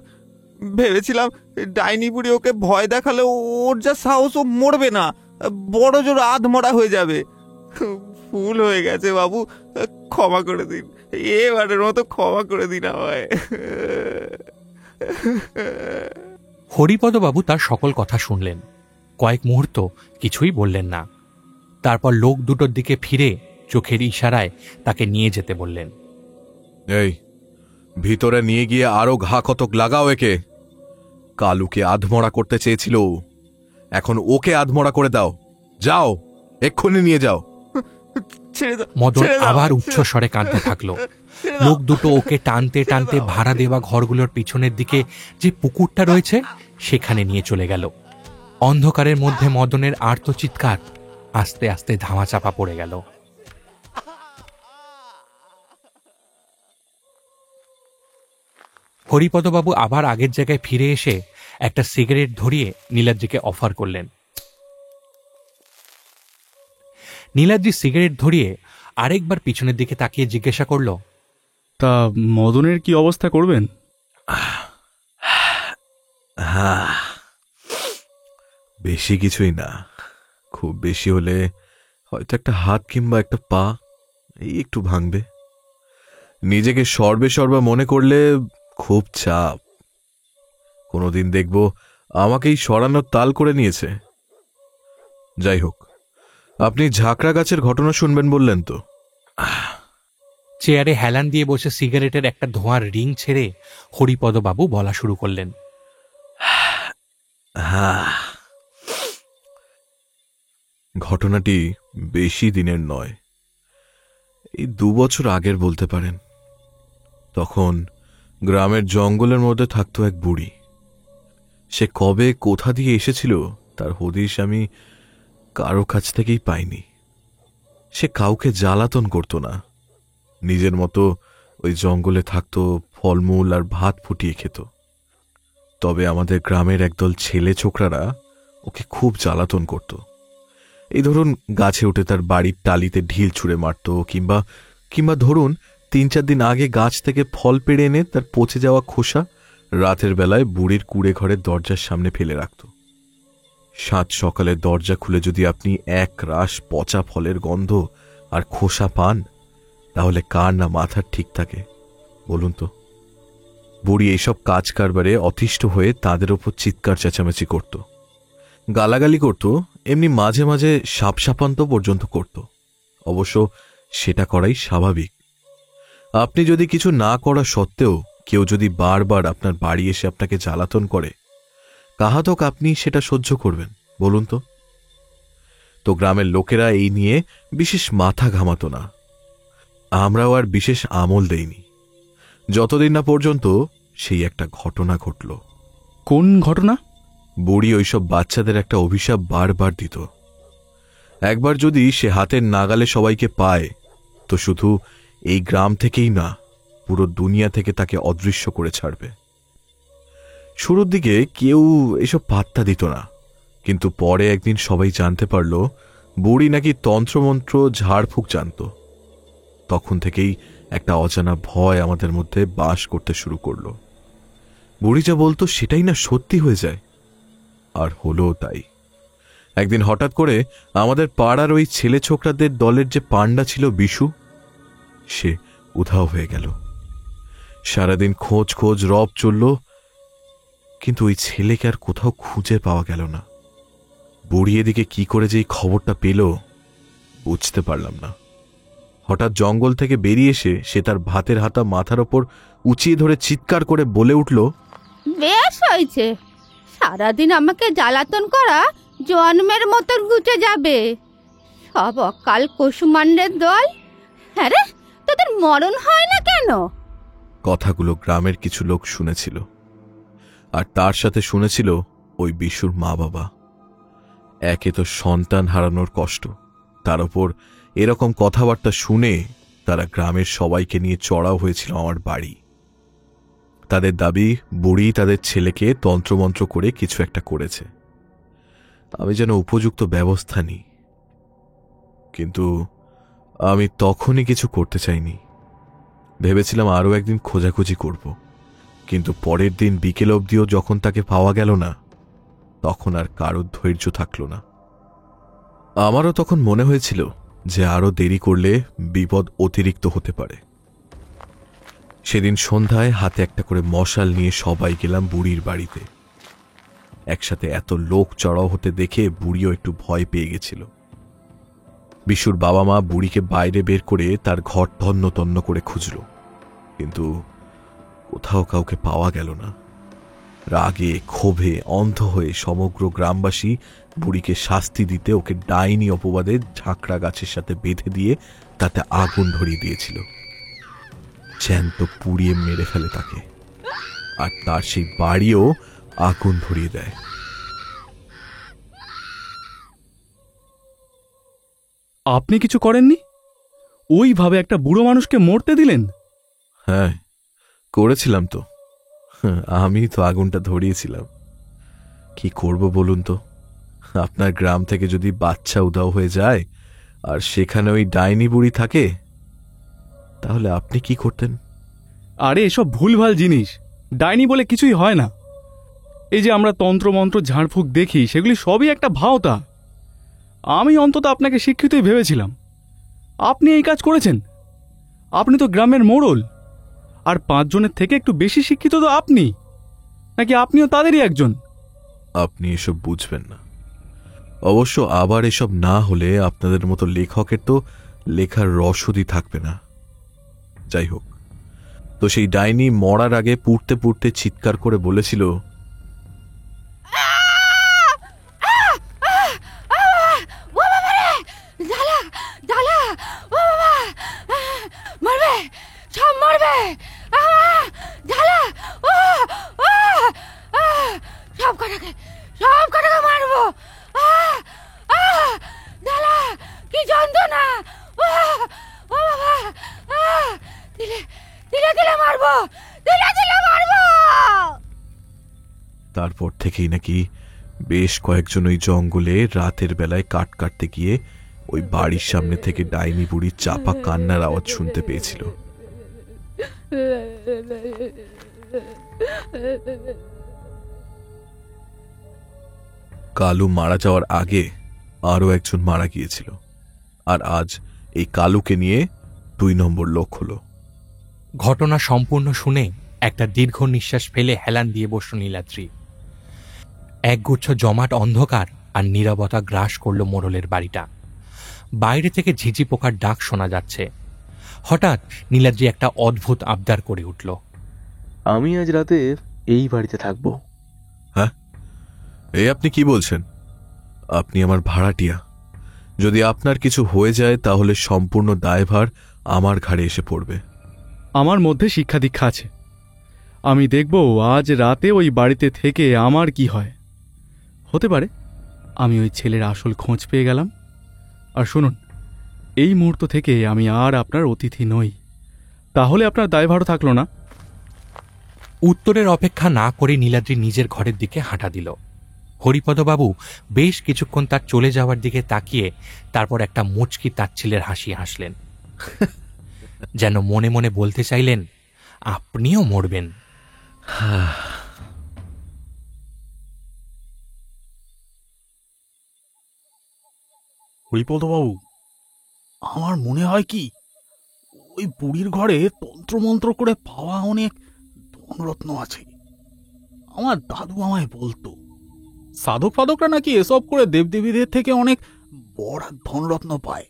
ভেবেছিলাম ডাইনি বুড়ি ওকে ভয় দেখালে ওর যা সাহস, ও মরবে না, বড় জোর আধমরা হয়ে যাবে। ভুল হয়ে গেছে বাবু, ক্ষমা করে দিন, এবারের মতো ক্ষমা করে দিন আমায়। হরিপদবাবু তার সকল কথা শুনলেন, কয়েক মুহূর্ত কিছুই বললেন না। তারপর লোক দুটোর দিকে ফিরে চোখের ইশারায় তাকে নিয়ে যেতে বললেন। এই ভিতরে নিয়ে গিয়ে আরো ঘা কতক লাগাও একে। কালুকে আধমরা করতে চেয়েছিল, এখন ওকে আধমরা করে দাও। যাও, এক্ষুনি নিয়ে যাও। মদন আবার উচ্চস্বরে কাঁদতে থাকলো। লোক দুটো ওকে টানতে টানতে ভাড়া দেওয়া ঘরগুলোর পিছনের দিকে যে পুকুরটা রয়েছে সেখানে নিয়ে চলে গেল। অন্ধকারের মধ্যে মদনের আর্তচিৎকার আস্তে আস্তে ধামাচাপা পড়ে গেল। হরিপদবাবু আবার আগের জায়গায় ফিরে এসে একটা সিগারেট ধরিয়ে নীলাদ্রিকে অফার করলেন। নীলাদ্রি সিগারেট ধরিয়ে আরেকবার পিছনের দিকে তাকিয়ে জিজ্ঞাসা করল, তা মদনের কি অবস্থা করবেন? হ্যাঁ, বেশি কিছুই না। খুব বেশি হলে হয়তো একটা হাত কিংবা একটা পা এই একটু ভাঙবে। নিজেকে সর্বে মনে করলে খুব চাপ। কোনোদিন দেখব আমাকেই সরানোর তাল করে নিয়েছে। যাই হোক, আপনি ঝাঁকড়া গাছের ঘটনা শুনবেন বললেন তো? চেয়ারে হেলান দিয়ে বসে সিগারেটের একটা ধোঁয়ার রিং ছেড়ে হরিপদবাবু বলা শুরু করলেন। হ্যাঁ, ঘটনাটি বেশি দিনের নয়, এই 2 বছর আগের বলতে পারেন। তখন গ্রামের জঙ্গলের মধ্যে থাকতো এক বুড়ি। সে কবে কোথা দিয়ে এসেছিল তার হদিশ আমি কারো কাছ থেকেই পাইনি। সে কাউকে জ্বালাতন করত না, নিজের মতো ওই জঙ্গলে থাকতো, ফলমূল আর ভাত ফুটিয়ে খেত। তবে আমাদের গ্রামের একদল ছেলে ছোকরারা ওকে খুব জ্বালাতন করত। এই ধরুন, গাছে উঠে তার বাড়ির টালিতে ঢিল ছুঁড়ে মারত, কিংবা ধরুন 3-4 দিন আগে গাছ থেকে ফল পেড়ে এনে তার পচে যাওয়া খোসা রাতের বেলায় বুড়ির কুড়ে ঘরের দরজার সামনে ফেলে রাখত। সাত সকালে দরজা খুলে যদি আপনি এক রাশ পচা ফলের গন্ধ আর খোসা পান, তাহলে কার না মাথার ঠিক থাকে বলুন তো? বুড়ি এইসব কাজ কারবারে অতিষ্ঠ হয়ে তাদের ওপর চিৎকার চেঁচামেচি করত, গালাগালি করত, এমনি মাঝে মাঝে সাপসাপান্ত পর্যন্ত করত। অবশ্য সেটা করাই স্বাভাবিক। আপনি যদি কিছু না করা সত্ত্বেও কেউ যদি বারবার আপনার বাড়ি এসে আপনাকে জ্বালাতন করে, কাহাতক আপনি সেটা সহ্য করবেন বলুন তো? তো গ্রামের লোকেরা এই নিয়ে বিশেষ মাথা ঘামাতো না। আমরাও আর বিশেষ আমল দেইনি, যতদিন না পর্যন্ত সেই একটা ঘটনা ঘটল। কোন ঘটনা? বুড়ি ওইসব বাচ্চাদের একটা অভিশাপ বারবার দিত। একবার যদি সে হাতের নাগালে সবাইকে পায়, তো শুধু এই গ্রাম থেকেই না, পুরো দুনিয়া থেকে তাকে অদৃশ্য করে ছাড়বে। শুরুর দিকে কেউ এসব পাত্তা দিত না, কিন্তু পরে একদিন সবাই জানতে পারল বুড়ি নাকি তন্ত্রমন্ত্র ঝাড়ফুঁক জানত। তখন থেকেই একটা অজানা ভয় আমাদের মধ্যে বাস করতে শুরু করল। বুড়ি যা বলতো সেটাই না সত্যি হয়ে যায়, আর হলো তাই। একদিন হঠাৎ করে আমাদের পাড়ার ওই ছেলে ছোকরাদের দলের যে পান্ডা ছিল বিশু, সে উধাও হয়ে গেল। সারাদিন খোঁজ খোঁজ রব চলল, কিন্তু ওই ছেলেকে আর কোথাও খুঁজে পাওয়া গেল না। বুড়ি এদিকে কি করে যে এই খবরটা পেল বুঝতে পারলাম না। হঠাৎ জঙ্গল থেকে বেরিয়ে এসে সে তার ভাতের হাতা মাথার ওপর উঁচিয়ে ধরে চিৎকার করে বলে উঠল, বেশ হয়েছে, সারাদিন আমাকে জ্বালাতন করা জন্মের মতন গুচে যাবে। সব অকাল কুসুমান্ডের দল। হ্যাঁ রে, তোদের মরণ হয় না কেন? কথাগুলো গ্রামের কিছু লোক শুনেছিল, আর তার সাথে শুনেছিল ওই বিশুর মা বাবা। একে তো সন্তান হারানোর কষ্ট, তার উপর এরকম কথাবার্তা শুনে তারা গ্রামের সবাইকে নিয়ে চড়াও হয়েছিল আমার বাড়ি। তাদের দাবি বুড়ি তাদের ছেলেকে তন্ত্রমন্ত্র করে কিছু একটা করেছে, আমি যেন উপযুক্ত ব্যবস্থা নিই। কিন্তু আমি তখনই কিছু করতে চাইনি। ভেবেছিলাম আরও একদিন খোঁজাখুঁজি করব, কিন্তু পরের দিন বিকেল অবধিও যখন তাকে পাওয়া গেল না, তখন আর কারোর ধৈর্য থাকল না। আমারও তখন মনে হয়েছিল যে আরও দেরি করলে বিপদ অতিরিক্ত হতে পারে। সেদিন সন্ধ্যায় হাতে একটা করে মশাল নিয়ে সবাই গেলাম বুড়ির বাড়িতে। একসাথে এত লোক চড়াও হতে দেখে বুড়িও একটু ভয় পেয়ে গেছিল। বিশুর বাবা মা বুড়িকে বাইরে বের করে তার ঘর তন্ন তন্ন করে খুঁজল, কিন্তু কোথাও কাউকে পাওয়া গেল না। রাগে ক্ষোভে অন্ধ হয়ে সমগ্র গ্রামবাসী বুড়িকে শাস্তি দিতে ওকে ডাইনি অপবাদে ঝাঁকড়া গাছের সাথে বেঁধে দিয়ে তাতে আগুন ধরিয়ে দিয়েছিল। জ্যান্ত পুড়িয়ে মেরে ফেলে তাকে, আর তার সেই বাড়িও আগুন ধরিয়ে দেয়। আপনি কিছু করেননি? ওইভাবে একটা বুড়ো মানুষকে মরতে দিলেন? হ্যাঁ, করেছিলাম তো। আমি তো আগুনটা ধরিয়েছিলাম। কি করব বলুন তো? আপনার গ্রাম থেকে যদি বাচ্চা উধাও হয়ে যায় আর সেখানে ওই ডাইনি বুড়ি থাকে, তাহলে আপনি কি করতেন? আরে এসব ভুলভাল জিনিস, ডাইনি বলে কিছুই হয় না। এই যে আমরা তন্ত্রমন্ত্র ঝাড়ফুঁক দেখি, সেগুলি সবই একটা ভাওতা। আমি অন্তত আপনাকে শিক্ষিতই ভেবেছিলাম। আপনি এই কাজ করেছেন? আপনি তো গ্রামের মোড়ল, আর 5 জনের থেকে একটু বেশি শিক্ষিত তো আপনি, নাকি আপনিও তাদেরই একজন? আপনি এসব বুঝবেন না। অবশ্য আবার এসব না হলে আপনাদের মতো লেখকের তো লেখার রসদই থাকবে না। যাই হোক, তো সেই ডাইনি মরার আগে পুড়তে পুড়তে চিৎকার করে বলেছিল, মরবে, সব মরবে, সব কটাকে মারবো। কি যন্ত্রণা! ও বাবা, দিলে দিলে দিলে মারবো, দিলে দিলে মারবো। তারপর থেকেই নাকি বেশ কয়েকজন ওই জঙ্গলে রাতের বেলায় কাঠ কাটতে গিয়ে ওই বাড়ির সামনে থেকে ডাইনি বুড়ির চাপা কান্নার আওয়াজ শুনতে পেয়েছিল। কালু মারা যাওয়ার আগে আরও একজন মারা গিয়েছিল, আর আজ এই কালুকে নিয়ে 2 নম্বর লোক হলো। ঘটনা সম্পূর্ণ শুনে একটা দীর্ঘ নিঃশ্বাস ফেলে হেলান দিয়ে বসল নীলাদ্রি। একগুচ্ছ জমাট অন্ধকার আর নীরবতা গ্রাস করল মোড়লের বাড়িটা। বাইরে থেকে ঝিঝি পোকার ডাক শোনা যাচ্ছে। হঠাৎ নীলাদ্রি একটা অদ্ভুত আবদার করে উঠল। আমি আজ রাতে এই বাড়িতে থাকবো। এই আপনি কি বলছেন? আপনি আমার ভাড়াটিয়া। যদি আপনার কিছু হয়ে যায় তাহলে সম্পূর্ণ দায়ভার আমার ঘাড়ে এসে পড়বে। আমার মধ্যে শিক্ষা দীক্ষা আছে। আমি দেখব আজ রাতে ওই বাড়িতে থেকে আমার কি হয়। হতে পারে আমি ওই ছেলের আসল খোঁজ পেয়ে গেলাম। আর শুনুন, এই মুহূর্ত থেকে আমি আর আপনার অতিথি নই। তাহলে আপনার দায়ভারও থাকলো না। উত্তরের অপেক্ষা না করে নীলাদ্রি নিজের ঘরের দিকে হাঁটা দিল। হরিপদবাবু বেশ কিছুক্ষণ তার চলে যাওয়ার দিকে তাকিয়ে তারপর একটা মুচকি তাচ্ছিলের হাসি হাসলেন, যেন মনে মনে বলতে চাইলেন, আপনিও মরবেন। হরিপদবাবু, আমার মনে হয় কি ওই বুড়ির ঘরে তন্ত্রমন্ত্র করে পাওয়া অনেক ধনরত্ন আছে। আমার দাদু আমায় বলতো সাধক ফাধকরা নাকি এসব করে দেবদেবীদের থেকে অনেক বড় ধনরত্ন পায়,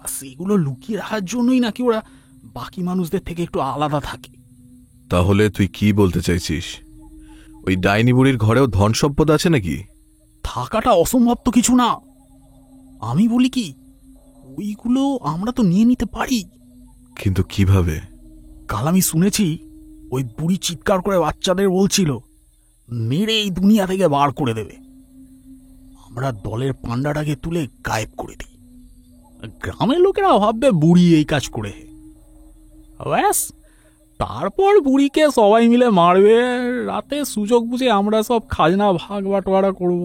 আর সেগুলো লুকিয়ে রাখার জন্যই নাকি ওরা বাকি মানুষদের থেকে একটু আলাদা থাকে। তাহলে তুই কি বলতে চাইছিস? ওই ডাইনি বুড়ির ঘরেও ধন সম্পদ আছে নাকি? থাকাটা অসম্ভব তো কিছু না। আমি বলি কি, ওইগুলো আমরা তো নিয়ে নিতে পারি। কিন্তু কিভাবে? কাল আমি শুনেছি ওই বুড়ি চিৎকার করে বাচ্চাদের বলছিল মেরে এই দুনিয়া থেকে বার করে দেবে। আমরা দলের পান্ডাটাকে তুলে গায়েব করে দিই। গ্রামের লোকেরা ভাববে বুড়ি এই কাজ করে, ব্যাস তারপর বুড়িকে সবাই মিলে মারবে। রাতে সুযোগ বুঝে আমরা সব খাজনা ভাগ বাটোয়ারা করব।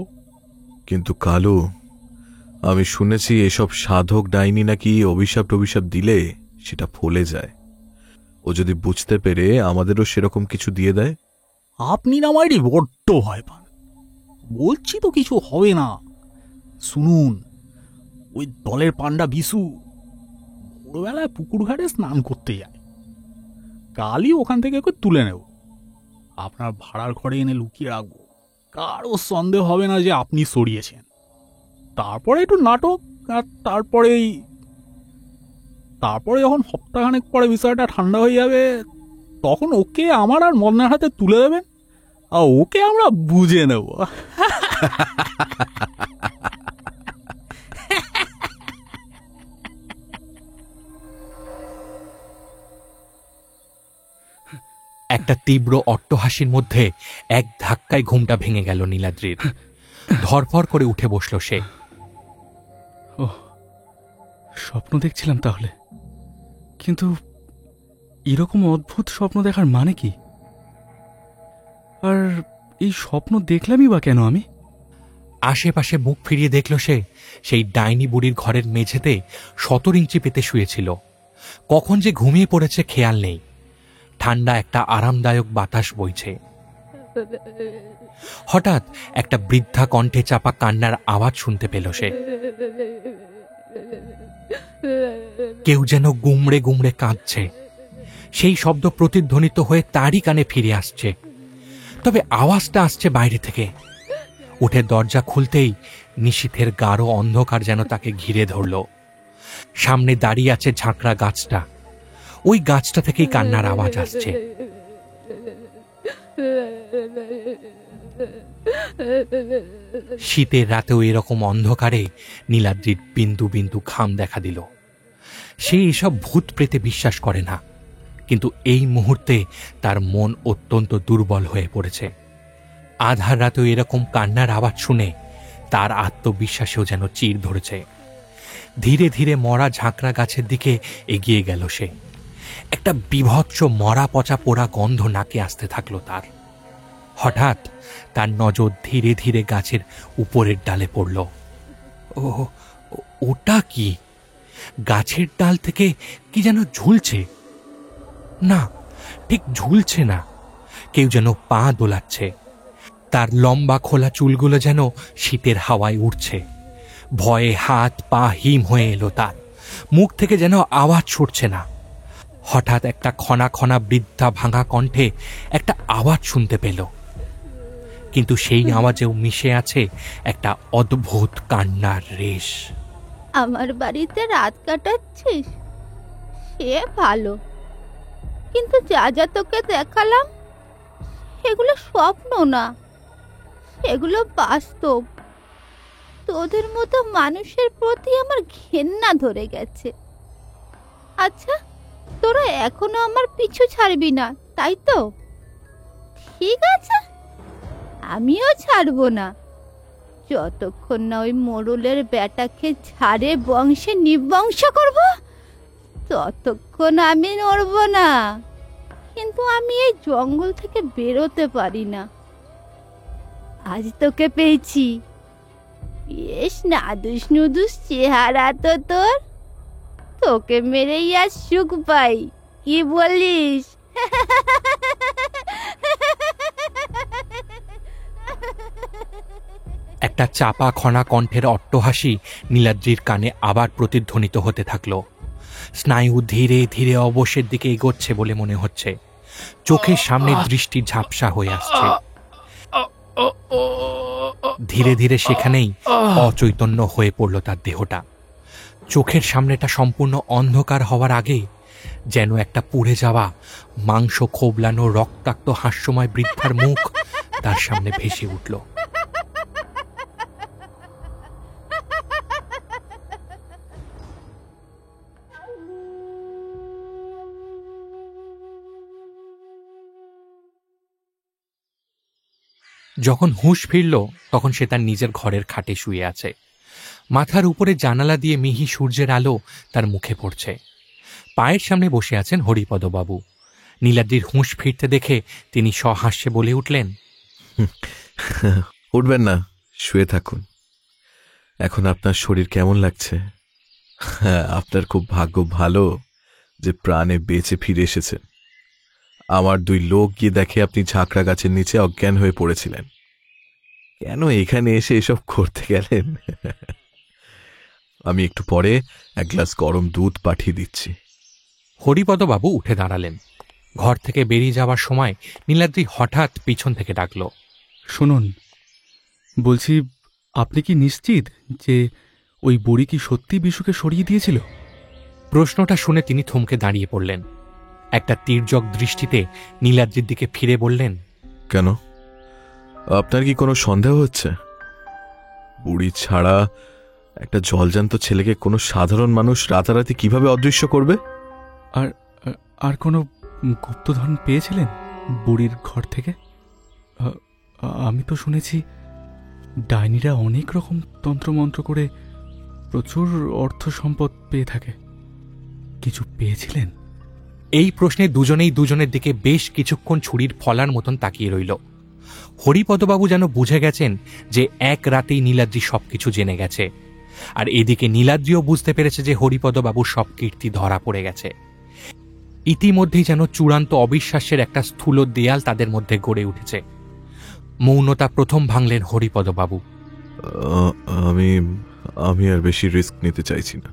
কিন্তু কালু, আমি শুনেছি এসব সাধক ডাইনি নাকি অভিশাপ টভিশাপ দিলে সেটা ফলে যায়। ও যদি বুঝতে পেরে আমাদেরও সেরকম কিছু দিয়ে দেয়? আপনি না মাইরি বড্ড ভয় পান। বলছি তো কিছু হবে না। শুনুন, ওই দলের পান্ডা বিশু ভোরবেলায় পুকুর ঘাটে স্নান করতে যায়। কালই ওখান থেকে ওকে তুলে নেব, আপনার ভাড়ার ঘরে এনে লুকিয়ে রাখবো। কারো সন্দেহ হবে না যে আপনি সরিয়েছেন। তারপরে একটু নাটক, আর তারপরে যখন সপ্তাহখানেক পরে বিষয়টা ঠান্ডা হয়ে যাবে, তখন ওকে আমার আর মদনার হাতে তুলে দেবেন, আর ওকে আমরা বুঝে নেব। একটা তীব্র অট্টহাসির মধ্যে এক ধাক্কায় ঘুমটা ভেঙে গেল নীলাদ্রির। ধরফর করে উঠে বসল সে। ও, স্বপ্ন দেখছিলাম তাহলে। কিন্তু এরকম অদ্ভুত স্বপ্ন দেখার মানে কি? আর এই স্বপ্ন দেখলামই বা কেন আমি? আশেপাশে মুখ ফিরিয়ে দেখল সে সেই ডাইনি বুড়ির ঘরের মেঝেতে 17 ইঞ্চি পেতে শুয়েছিল। কখন যে ঘুমিয়ে পড়েছে খেয়াল নেই। ঠান্ডা একটা আরামদায়ক বাতাস বইছে। হঠাৎ একটা বৃদ্ধা কণ্ঠে চাপা কান্নার আওয়াজ শুনতে পেল সে। কেউ যেন গুমড়ে গুমড়ে কাঁদছে। সেই শব্দ প্রতিধ্বনিত হয়ে তারই কানে ফিরে আসছে। তবে আওয়াজটা আসছে বাইরে থেকে। উঠে দরজা খুলতেই নিশীথের গাঢ় অন্ধকার যেন তাকে ঘিরে ধরল। সামনে দাঁড়িয়ে আছে ঝাঁকড়া গাছটা। ওই গাছটা থেকেই কান্নার আওয়াজ আসছে। শীতের রাতেও এরকম অন্ধকারে নীলাদ্রির বিন্দু বিন্দু ঘাম দেখা দিল। সে এসব ভূত প্রেতে বিশ্বাস করে না, কিন্তু এই মুহূর্তে তার মন অত্যন্ত দুর্বল হয়ে পড়েছে। আধার রাতেও এরকম কান্নার আওয়াজ শুনে তার আত্মবিশ্বাসেও যেন চির ধরেছে। ধীরে ধীরে মরা ঝাঁকড়া গাছের দিকে এগিয়ে গেল সে। একটা বিভৎস মরা পচা পোড়া গন্ধ নাকে আসতে থাকলো তার। হঠাৎ তার নজর ধীরে ধীরে গাছের উপরের ডালে পড়ল। ওটা কি? গাছের ডাল থেকে কি যেন ঝুলছে। না, ঠিক ঝুলছে না, কেউ যেন পা দোলাচ্ছে। তার লম্বা খোলা চুলগুলো যেন শীতের হাওয়ায় উঠছে। ভয়ে হাত পা হিম হয়ে এলো তার। মুখ থেকে যেন আওয়াজ ছুটছে না। হঠাৎ একটা খনা খনা বৃদ্ধা ভাঙা কণ্ঠে একটা আওয়াজ শুনতে পেল, কিন্তু সেই আওয়াজেও মিশে আছে একটা অদ্ভুত কান্নার রেশ। আমার বাড়িতে রাত কাটাচ্ছিস? সে ভালো, কিন্তু যা যা তোকে দেখালাম সেগুলো স্বপ্ন না, সেগুলো বাস্তব। তোদের মতো মানুষের প্রতি আমার ঘেন্না ধরে গেছে। আচ্ছা, তোরা এখনো আমার পিছু ছাড়বি না, তাই তো? ঠিক আছে, আমিও ছাড়বো না যতক্ষণ না ওই মোড়লের বেটাকে ছাড়ে বংশে নিবংশ করব, ততক্ষণ আমি নড়ব না। কিন্তু আমি এই জঙ্গল থেকে বেরোতে পারি না। আজ তোকে পেয়েছি, বেশ নাদুস নুদুস চেহারা তো তোর, তোকে মেরেই আজ সুখ পাই, কি বলিস? একটা চাপা খনা কণ্ঠের অট্টহাসি নীলাদ্রির কানে আবার প্রতিধ্বনিত হতে থাকলো। স্নায়ু ধীরে ধীরে অবশ্যের দিকে এগোচ্ছে বলে মনে হচ্ছে। চোখের সামনে দৃষ্টি ঝাপসা হয়ে আসছে। ধীরে ধীরে সেখানেই অচৈতন্য হয়ে পড়ল তার দেহটা। চোখের সামনেটা সম্পূর্ণ অন্ধকার হওয়ার আগে যেন একটা পুড়ে যাওয়া মাংস খোবলানো রক্তাক্ত হাস্যময় বৃদ্ধার মুখ তার সামনে ভেসে উঠল। যখন হুঁশ ফিরল তখন সে তার নিজের ঘরের খাটে শুয়ে আছে। মাথার উপরে জানালা দিয়ে মিহি সূর্যের আলো তার মুখে পড়ছে। পায়ের সামনে বসে আছেন হরিপদবাবু। নীলাদ্রির হুঁশ ফিরতে দেখে তিনি সহাস্যে বলে উঠলেন, উঠবেন না, শুয়ে থাকুন। এখন আপনার শরীর কেমন লাগছে? আপনার খুব ভাগ্য ভালো যে প্রাণে বেঁচে ফিরে এসেছেন। আমার 2 লোক গিয়ে দেখে আপনি ঝাঁকড়া গাছের নিচে অজ্ঞান হয়ে পড়েছিলেন। কেন এখানে এসে এসব করতে গেলেন? আমি একটু পরে 1 গ্লাস গরম দুধ পাঠিয়ে দিচ্ছি। হরিপদবাবু উঠে দাঁড়ালেন। ঘর থেকে বেরিয়ে যাওয়ার সময় নীলাদ্রি হঠাৎ পিছন থেকে ডাকল, শুনুন, বলছি, আপনি কি নিশ্চিত যে ওই বুড়ি কি সত্যি বিশুকে সরিয়ে দিয়েছিল? প্রশ্নটা শুনে তিনি থমকে দাঁড়িয়ে পড়লেন। একটা তীর্যক দৃষ্টিতে নীলাদ্রির দিকে ফিরে বললেন, কেন, আপনার কি কোনো সন্দেহ হচ্ছে? বুড়ি ছাড়া একটা জলজান্ত ছেলেকে কোনো সাধারণ মানুষ রাতারাতি কিভাবে অদৃশ্য করবে? আর আর কোনো গুপ্তধন পেয়েছিলেন বুড়ির ঘর থেকে? আমি তো শুনেছি ডাইনিরা অনেক রকম তন্ত্রমন্ত্র করে প্রচুর অর্থ সম্পদ পেয়ে থাকে। কিছু পেয়েছিলেন? এই প্রশ্নে দুজনেই দুজনের দিকে বেশ কিছুক্ষণ ছুরির ফলার মতন তাকিয়ে রইল। হরিপদবাবু যেন বুঝে গেছেন যে এক রাতেই নীলাদ্রি সবকিছু জেনে গেছে, আর এদিকে নীলাদ্রিও বুঝতে পেরেছে যে হরিপদবাবুর সব কীর্তি ধরা পড়ে গেছে। ইতিমধ্যেই যেন চূড়ান্ত অবিশ্বাসের একটা স্থূল দেয়াল তাদের মধ্যে গড়ে উঠেছে। মৌনতা প্রথম ভাঙলেন হরিপদবাবু। আমি আর বেশি রিস্ক নিতে চাইছি না।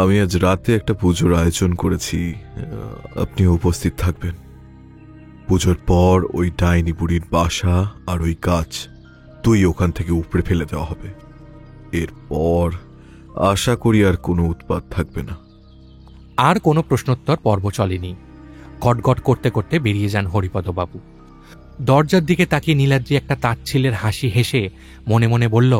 আমি আজ রাতে একটা পুজোর আয়োজন করেছি, আপনি উপস্থিত থাকবেন। পুজোর পর ওই ডাইনি বুড়ির বাসা আর ওই গাছ ওখান থেকে উপড়ে ফেলে দেওয়া হবে। এরপর আশা করি আর কোনো উৎপাত থাকবে না। আর কোনো প্রশ্নোত্তর পর্ব চলেনি। গটগট করতে করতে বেরিয়ে যান হরিপদবাবু। দরজার দিকে তাকিয়ে নীলাদ্রি একটা তাচ্ছিলের হাসি হেসে মনে মনে বলল,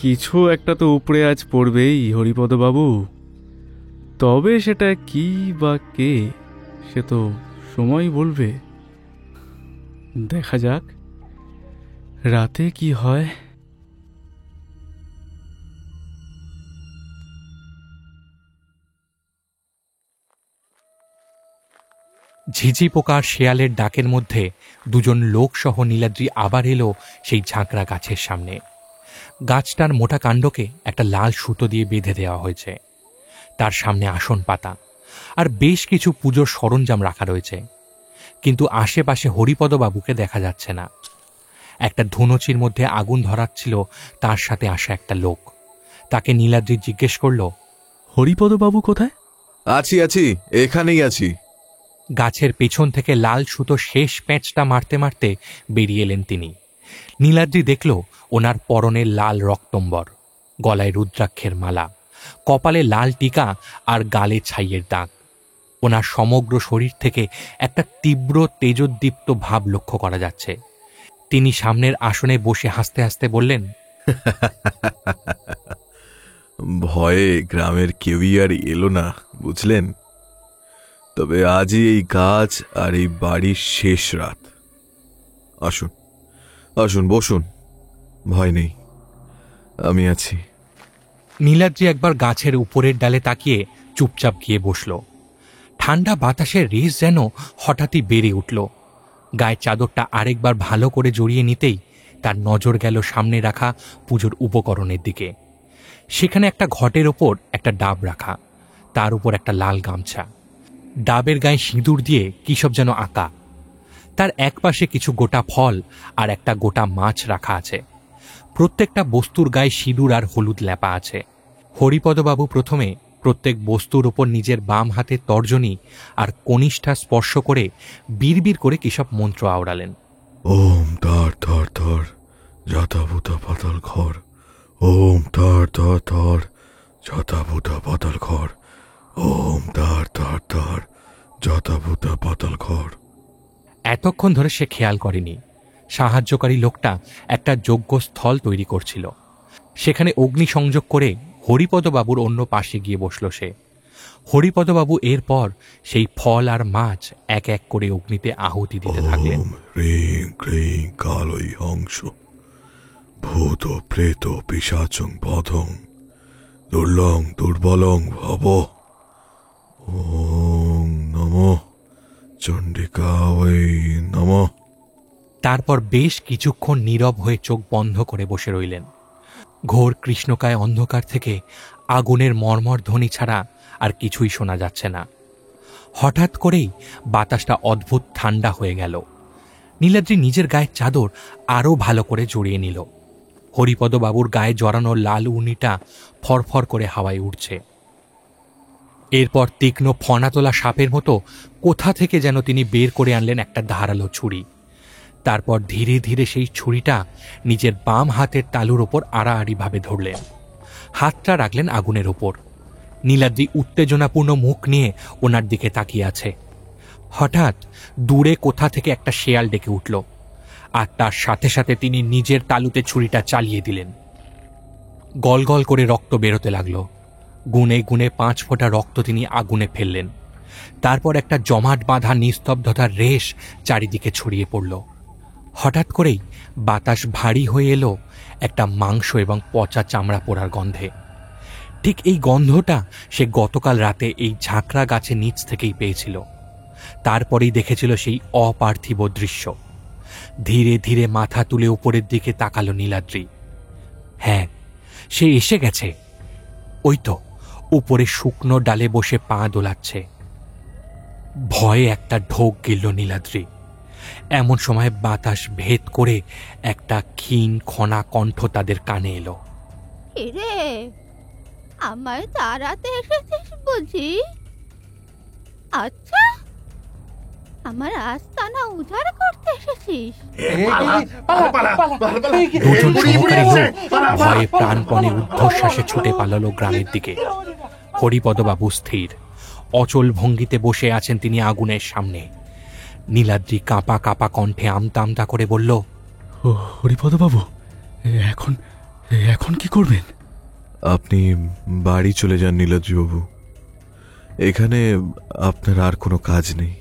কিছু একটা তো উপরে আজ পড়বেই হরিপদবাবু। তবে সেটা কি বা কে, সে তো সময় বলবে। দেখা যাক রাতে কি হয়। ঝিঝি পোকার শেয়ালের ডাকের মধ্যে দুজন লোক সহ নীলাদ্রি আবার এলো সেই ঝাঁকড়া গাছের সামনে। গাছটার মোটা কাণ্ডকে একটা লাল সুতো দিয়ে বেঁধে দেওয়া হয়েছে। তার সামনে আসন পাতা আর বেশ কিছু পুজোর সরঞ্জাম রাখা রয়েছে, কিন্তু আশেপাশে হরিপদবাবুকে দেখা যাচ্ছে না। একটা ধুনুচির মধ্যে আগুন ধরাচ্ছিল তার সাথে আসা একটা লোক। তাকে নীলাদ্রি জিজ্ঞেস করল, হরিপদবাবু কোথায়? আছি, এখানেই আছি। গাছের পেছন থেকে লাল সুতো শেষ প্যাঁচটা মারতে মারতে বেরিয়ে এলেন তিনি। নীলাদ্রি দেখল ওনার পরনে লাল রক্তম্বর, গলায় রুদ্রাক্ষের মালা, কপালে লাল টিকা আর গালে ছাইয়ের দাগ। ওনার সমগ্র শরীর থেকে একটা তীব্র তেজোদ্দীপ্ত ভাব লক্ষ্য করা যাচ্ছে। তিনি সামনের আসনে বসে হাসতে হাসতে বললেন, ভয়ে গ্রামের কেউই আর এলো না, বুঝলেন? তবে আজই এই গাছ আর এই বাড়ির শেষ রাত। আসুন আসুন, বসুন, ভয় নেই, আমি আছি। নীলাদ্রি একবার গাছের উপরের ডালে তাকিয়ে চুপচাপ গিয়ে বসল। ঠান্ডা বাতাসের রেশ যেন হঠাৎই বেড়ে উঠল। গায়ের চাদরটা আরেকবার ভালো করে জড়িয়ে নিতেই তার নজর গেল সামনে রাখা পুজোর উপকরণের দিকে। সেখানে একটা ঘটের ওপর একটা ডাব রাখা, তার উপর একটা লাল গামছা, ডাবের গায়ে সিঁদুর দিয়ে কী সব যেন আঁকা। তার একপাশে কিছু গোটা ফল আর একটা গোটা মাছ রাখা আছে। প্রত্যেকটা বস্তুর গায়ে সিঁদুর আর হলুদ লেপা আছে। হরিপদবাবু প্রথমে প্রত্যেক বস্তুর ওপর নিজের বাম হাতের তর্জনী আর কনিষ্ঠা স্পর্শ করে বিড়বিড় করে কিসব মন্ত্র আওড়ালেন। ওম ধর ধর ধর যথাভূতা পাতাল ঘর, ওম ধর ধর ধর যথাভূতা পাতাল ঘর, ওম ধর ধর ধর যথাভূতা পাতাল ঘর। এতক্ষণ ধরে সে খেয়াল করেনি সাহায্যকারী লোকটা একটা যজ্ঞস্থল তৈরি করছিল। সেখানে অগ্নি সংযোগ করে হরিপদবাবুর অন্য পাশে গিয়ে বসল সে। হরিপদবাবু এরপর সেই ফল আর মাছ এক এক করে অগ্নিতে আহুতি দিতে থাকলেন। হ্রিং ক্রিং কালই হংস ভূত প্রেত পিশাচং বধং দুর্লং দুর্বলং ভব, ওম নমঃ চণ্ডিকায় নমঃ। তারপর বেশ কিছুক্ষণ নীরব হয়ে চোখ বন্ধ করে বসে রইলেন। ঘোর কৃষ্ণকায় অন্ধকার থেকে আগুনের মর্মর ধ্বনি ছাড়া আর কিছুই শোনা যাচ্ছে না। হঠাৎ করেই বাতাসটা অদ্ভুত ঠান্ডা হয়ে গেল। নীলাদ্রি নিজের গায়ের চাদর আরও ভালো করে জড়িয়ে নিল। হরিপদবাবুর গায়ে জড়ানো লাল উনিটা ফরফর করে হাওয়ায় উঠছে। এরপর তীক্ষ্ণ ফনা তোলা সাপের মতো কোথা থেকে যেন তিনি বের করে আনলেন একটা ধারালো ছুরি। তারপর ধীরে ধীরে সেই ছুরিটা নিজের বাম হাতের তালুর ওপর আড়াআড়িভাবে ধরলেন। হাতটা রাখলেন আগুনের ওপর। নীলাদ্রি উত্তেজনাপূর্ণ মুখ নিয়ে ওনার দিকে তাকিয়ে আছে। হঠাৎ দূরে কোথা থেকে একটা শেয়াল ডেকে উঠল, আর তার সাথে সাথে তিনি নিজের তালুতে ছুরিটা চালিয়ে দিলেন। গলগল করে রক্ত বেরোতে লাগলো। গুনে গুনে 5 ফোঁটা রক্ত তিনি আগুনে ফেললেন। তারপর একটা জমাট বাঁধা নিস্তব্ধতার রেশ চারিদিকে ছড়িয়ে পড়ল। হঠাৎ করেই বাতাস ভারী হয়ে এলো একটা মাংস এবং পচা চামড়া পোড়ার গন্ধে। ঠিক এই গন্ধটা সে গতকাল রাতে এই ঝাঁকড়া গাছের নিচ থেকেই পেয়েছিল। তারপরেই দেখেছিল সেই অপার্থিব দৃশ্য। ধীরে ধীরে মাথা তুলে উপরের দিকে তাকালো নীলাদ্রি। হ্যাঁ, সে এসে গেছে। ওই তো উপরে শুকনো ডালে বসে পা দোলাচ্ছে। ভয়ে একটা ঢোক গিলল নীলাদ্রি। এমন সময় বাতাস ভেদ করে একটা ক্ষীণ খনা কণ্ঠ তাদের কানে এলো। কিরে, আমায় তাড়াতে এসেছিস বুঝি? আচ্ছা, আমার আস্তানা উজাড় করতে এসেছিস? দুজন সহকারী লোক ভয়ে প্রাণপণে ঊর্ধ্বশ্বাসে ছুটে পালালো গ্রামের দিকে। হরিপদবাবু স্থির অচল ভঙ্গিতে বসে আছেন তিনি আগুনের সামনে। নীলাদ্রি কাঁপা কাঁপা কণ্ঠে আমতা আমতা করে বলল, ও হরিপদবাবু, এখন এখন কি করবেন? আপনি বাড়ি চলে যান নীলাদ্রিবাবু, এখানে আপনার আর কোনো কাজ নেই।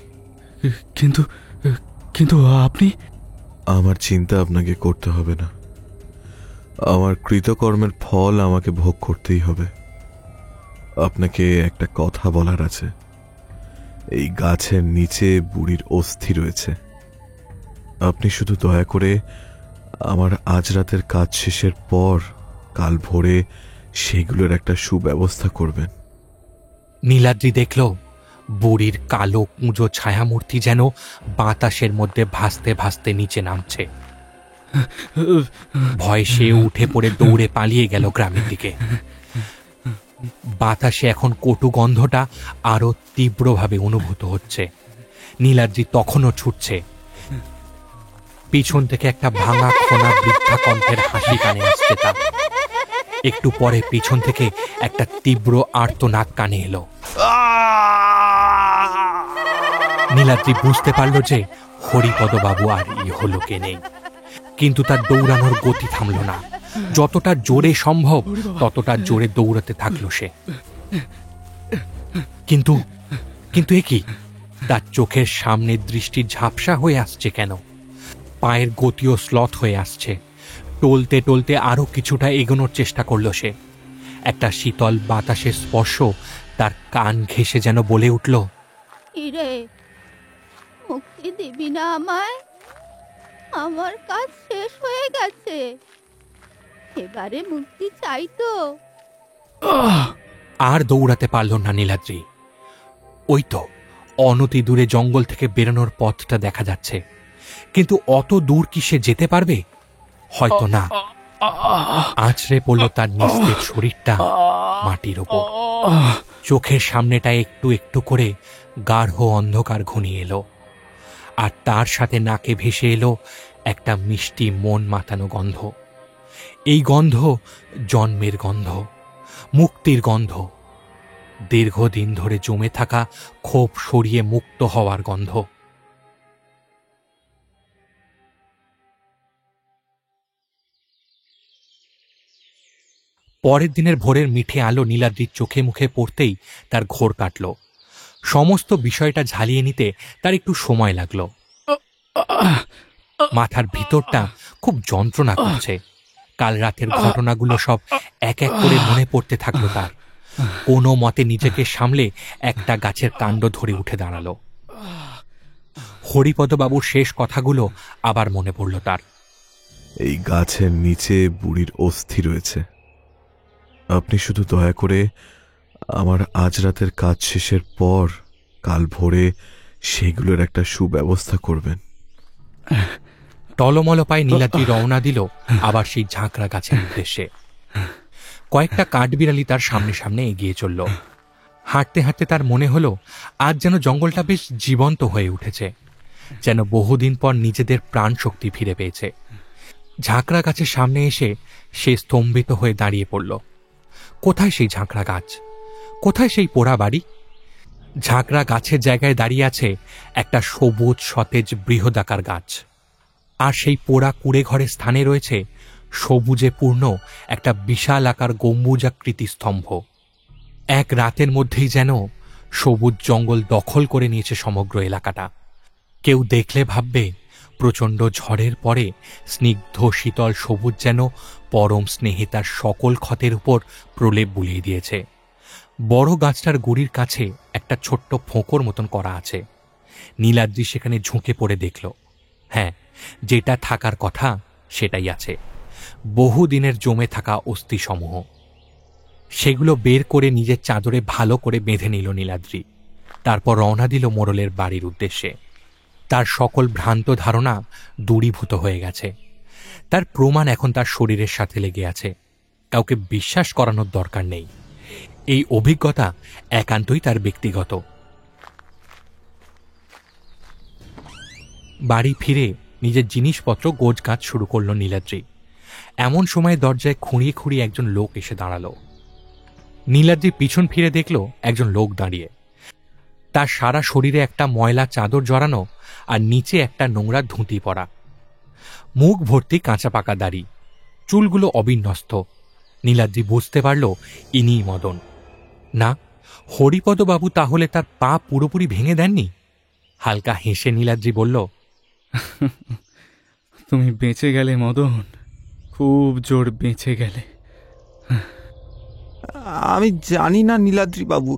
কিন্তু কিন্তু আপনি? আমার চিন্তা আপনাকে করতে হবে না। আমার কৃতকর্মের ফল আমাকে ভোগ করতেই হবে। আপনাকে একটা কথা বলার আছে। এই গাছের নিচে বুড়ির অস্থি রয়েছে। আপনি শুধু দয়া করে আমার আজ রাতের কাজ শেষের পর কাল ভোরে সেগুলোর একটা সুব্যবস্থা করবেন। নীলাদ্রি দেখল বুড়ির কালো কুঁজো ছায়ামূর্তি যেন বাতাসের মধ্যে ভাসতে ভাসতে নিচে নামছে। ভয় সে উঠে পড়ে দৌড়ে পালিয়ে গেল গ্রামের দিকে। বাতাসে এখন কটু গন্ধটা আরো তীব্রভাবে অনুভূত হচ্ছে। নীলাদ্রি তখনও ছুটছে। পিছন থেকে একটা ভাঙা খোনা বৃদ্ধা কণ্ঠের হাসি কানে আসছে তার। একটু পরে পিছন থেকে একটা তীব্র আর্তনাদ কানে এলো। নীলাদ্রি বুঝতে পারল যে হরিপদবাবু আর ইহলোকে নেই, কিন্তু তার দৌড়ানোর গতি থামল না। যতটা জোরে সম্ভব ততটা জোরে দৌড়াতে থাকলো সে। কিন্তু কিন্তু এ কি, তার চোখের সামনে দৃষ্টি ঝাপসা হয়ে আসছে কেন? পায়ের গতিও স্লথ হয়ে আসছে। টলতে টলতে আরো কিছুটা এগোনোর চেষ্টা করল সে। একটা শীতল বাতাসের স্পর্শ তার কান ঘেঁষে যেন বলে উঠল, ইরে, মুক্তি দিবি না আমায়? আমার কাজ শেষ হয়ে গেছে, এবারে মুক্তি চাই তো। আর দৌড়াতে পারল না নীলাদ্রি। ওই তো অনতি দূরে জঙ্গল থেকে বেরোনোর পথটা দেখা যাচ্ছে, কিন্তু অত দূর কি সে যেতে পারবে? হয়তো না। আছড়ে পড়ল তার নিস্তেজ শরীরটা মাটির ওপর। চোখের সামনেটা একটু একটু করে গাঢ় অন্ধকার ঘনিয়ে এলো, আর তার সাথে নাকে ভেসে এলো একটা মিষ্টি মন মাতানো গন্ধ। এই গন্ধ জন্মের গন্ধ, মুক্তির গন্ধ, দীর্ঘদিন ধরে জমে থাকা ক্ষোভ সরিয়ে মুক্ত হওয়ার গন্ধ। পরের দিনের ভোরের মিঠে আলো নীলাদ্রির চোখে মুখে পড়তেই তার ঘোর কাটল। সমস্ত বিষয়টা ঝালিয়ে নিতে তার একটু সময় লাগল। মাথার ভিতরটা খুব যন্ত্রণা করছে। কাল রাতের ঘটনাগুলো সব এক এক করে মনে পড়তে থাকলো তার। কোনো মতে নিজেকে সামলে একটা গাছের কাণ্ড ধরে উঠে দাঁড়ালো। হরিপদবাবুর শেষ কথাগুলো আবার মনে পড়ল তার। এই গাছের নিচে বুড়ির অস্থি রয়েছে। আপনি শুধু দয়া করে আমার আজ রাতের কাজ শেষের পর কাল ভোরে সেগুলোর একটা সুব্যবস্থা করবেন। টলমল পায়ে নীলাদ্রি রওনা দিল আবার সেই ঝাঁকড়া গাছের উদ্দেশ্যে। কয়েকটা কাঠবিড়ালি তার সামনে সামনে এগিয়ে চলল। হাঁটতে হাঁটতে তার মনে হলো আজ যেন জঙ্গলটা বেশ জীবন্ত হয়ে উঠেছে, যেন বহুদিন পর নিজেদের প্রাণ শক্তি ফিরে পেয়েছে। ঝাঁকড়া গাছের সামনে এসে সে স্তম্ভিত হয়ে দাঁড়িয়ে পড়ল। কোথায় সেই ঝাঁকড়া গাছ? কোথায় সেই পোড়া বাড়ি? ঝাঁকড়া গাছের জায়গায় দাঁড়িয়ে আছে একটা সবুজ সতেজ বৃহদাকার গাছ, আর সেই পোড়া কুড়ে ঘরের স্থানে রয়েছে সবুজে পূর্ণ একটা বিশাল আকার গম্বুজাকৃতি স্তম্ভ। এক রাতের মধ্যেই যেন সবুজ জঙ্গল দখল করে নিয়েছে সমগ্র এলাকাটা। কেউ দেখলে ভাববে প্রচণ্ড ঝড়ের পরে স্নিগ্ধ শীতল সবুজ যেন পরম স্নেহে তার সকল ক্ষতের উপর প্রলেপ বুলিয়ে দিয়েছে। বড় গাছটার গুড়ির কাছে একটা ছোট্ট ফোঁকর মতন করা আছে। নীলাদ্রি সেখানে ঝুঁকে পড়ে দেখল, হ্যাঁ, যেটা থাকার কথা সেটাই আছে। বহুদিনের জমে থাকা অস্থিসমূহ। সেগুলো বের করে নিজের চাদরে ভালো করে বেঁধে নিল নীলাদ্রি। তারপর রওনা দিল মোড়লের বাড়ির উদ্দেশ্যে। তার সকল ভ্রান্ত ধারণা দূরীভূত হয়ে গেছে। তার প্রমাণ এখন তার শরীরের সাথে লেগে আছে। কাউকে বিশ্বাস করানোর দরকার নেই। এই অভিজ্ঞতা একান্তই তার ব্যক্তিগত। বাড়ি ফিরে নিজের জিনিসপত্র গোছগাছ শুরু করল নীলাদ্রি। এমন সময় দরজায় খুঁড়িয়ে খুঁড়িয়ে একজন লোক এসে দাঁড়ালো। নীলাদ্রি পিছন ফিরে দেখল একজন লোক দাঁড়িয়ে। তার সারা শরীরে একটা ময়লা চাদর জড়ানো, আর নিচে একটা নোংরা ধুতি পরা। মুখ ভর্তি কাঁচা পাকা দাড়ি, চুলগুলো অবিন্যস্ত। নীলাদ্রি বুঝতে পারল ইনিই মদন। না, হরিপদবাবু তাহলে তার পা পুরোপুরি ভেঙে দেননি। হালকা হেসে নীলাদ্রি বলল, তুমি বেঁচে গেলে মদন, খুব জোর বেঁচে গেলে। আমি জানি না নীলাদ্রি বাবু,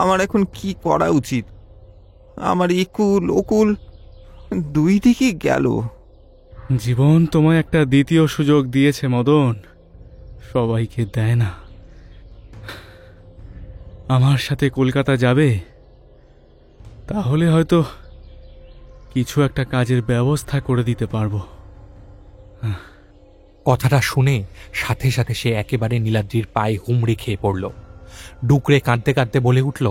আমার এখন কি করা উচিত। আমার একুল ওকুল দুই দিকই গেল। জীবন তোমায় একটা দ্বিতীয় সুযোগ দিয়েছে মদন, সবাইকে দেয় না। আমার সাথে কলকাতা যাবে, তাহলে হয়তো কিছু একটা কাজের ব্যবস্থা করে দিতে পারবো। কথাটা শুনে সাথে সাথে সে একেবারে নীলাদ্রির পায়ে হুমড়ি খেয়ে পড়ল। ডুকরে কাঁদতে কাঁদতে বলে উঠল,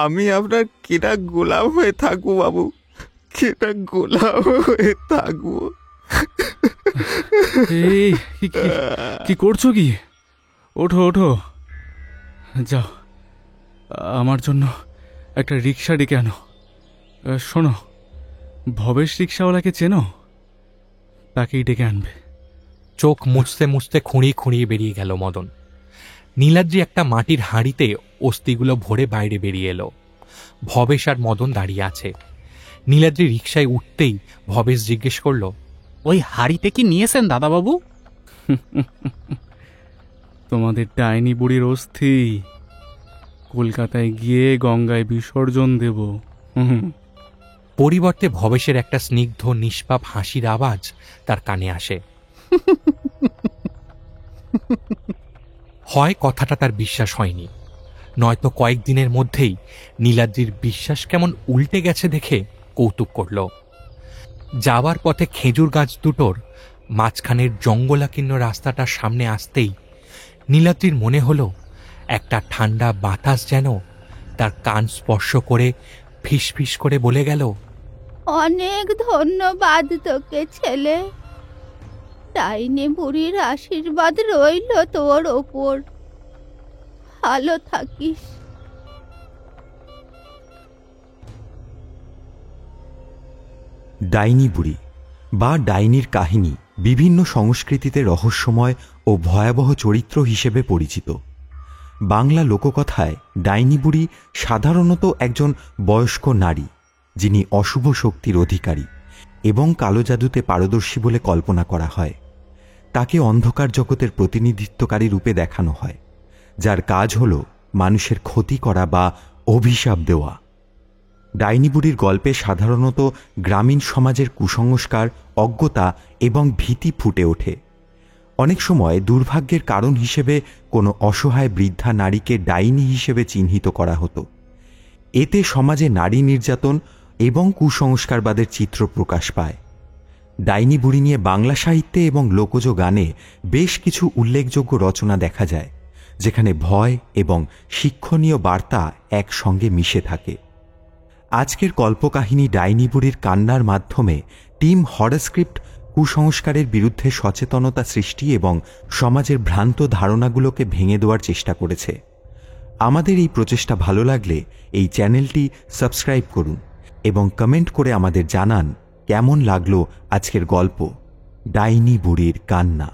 আমি আপনার কেটা গোলাম হয়ে থাকবো বাবু, কেটা গোলাম হয়ে থাকবো। এই কি করছো কি? ওঠো ওঠো, যাও, আমার জন্য একটা রিক্সা ডেকে আনো। শোনো, ভবেশ রিক্সাওয়ালাকে চেনো? তাকেই ডেকে আনবে। চোখ মুছতে মুছতে খুঁড়িয়ে খুঁড়িয়ে বেরিয়ে গেল মদন। নীলাদ্রি একটা মাটির হাঁড়িতে অস্থিগুলো ভরে বাইরে বেরিয়ে এলো। ভবেশ আর মদন দাঁড়িয়ে আছে। নীলাদ্রি রিকশায় উঠতেই ভবেশ জিজ্ঞেস করল, ওই হাড়িতে কি নিয়েছেন দাদাবাবু? তোমাদের ডাইনি বুড়ির অস্থি কলকাতায় গিয়ে গঙ্গায় বিসর্জন দেব। পরিবর্তে ভবেশের একটা স্নিগ্ধ নিষ্পাপ হাসির আওয়াজ তার কানে আসে। হয় কথাটা তার বিশ্বাস হয়নি, নয়তো কয়েকদিনের মধ্যেই নীলাদ্রির বিশ্বাস কেমন উল্টে গেছে দেখে কৌতুক করল। যাওয়ার পথে খেজুর গাছ দুটোর মাঝখানের জঙ্গলাকীর্ণ রাস্তাটার সামনে আসতেই নীলাদ্রির মনে হলো একটা ঠান্ডা বাতাস যেন তার কান স্পর্শ করে ফিসফিস করে বলে গেল, অনেক ধন্যবাদ তোকে ছেলে। ডাইনি বুড়ির আশীর্বাদ রইল তোর ওপর। ভালো থাকিস। ডাইনি বুড়ি বা ডাইনির কাহিনী বিভিন্ন সংস্কৃতিতে রহস্যময় ও ভয়াবহ চরিত্র হিসেবে পরিচিত। বাংলা লোককথায় ডাইনি বুড়ি সাধারণত একজন বয়স্ক নারী, যিনি অশুভ শক্তির অধিকারী এবং কালো জাদুতে পারদর্শী বলে কল্পনা করা হয়। তাকে অন্ধকার জগতের প্রতিনিধিত্বকারী রূপে দেখানো হয়, যার কাজ হল মানুষের ক্ষতি করা বা অভিশাপ দেওয়া। ডাইনি বুড়ির গল্পে সাধারণত গ্রামীণ সমাজের কুসংস্কার, অজ্ঞতা এবং ভীতি ফুটে ওঠে। অনেক সময় দুর্ভাগ্যের কারণ হিসেবে কোনো অসহায় বৃদ্ধা নারীকে ডাইনি হিসেবে চিহ্নিত করা হতো। এতে সমাজে নারী নির্যাতন এবং কুসংস্কারবাদের চিত্র প্রকাশ পায়। ডাইনি বুড়ি নিয়ে বাংলা সাহিত্যে এবং লোকজ গানে বেশ কিছু উল্লেখযোগ্য রচনা দেখা যায়, যেখানে ভয় এবং শিক্ষণীয় বার্তা একসঙ্গে মিশে থাকে। আজকের কল্পকাহিনী ডাইনি বুড়ির কান্নার মাধ্যমে টিম হরর স্ক্রিপ্ট কুসংস্কারের বিরুদ্ধে সচেতনতা সৃষ্টি এবং সমাজের ভ্রান্ত ধারণাগুলোকে ভেঙে দেওয়ার চেষ্টা করেছে। আমাদের এই প্রচেষ্টা ভালো লাগলে এই চ্যানেলটি সাবস্ক্রাইব করুন এবং কমেন্ট করে আমাদের জানান কেমন লাগলো আজকের গল্প ডাইনি বুড়ির কান্না।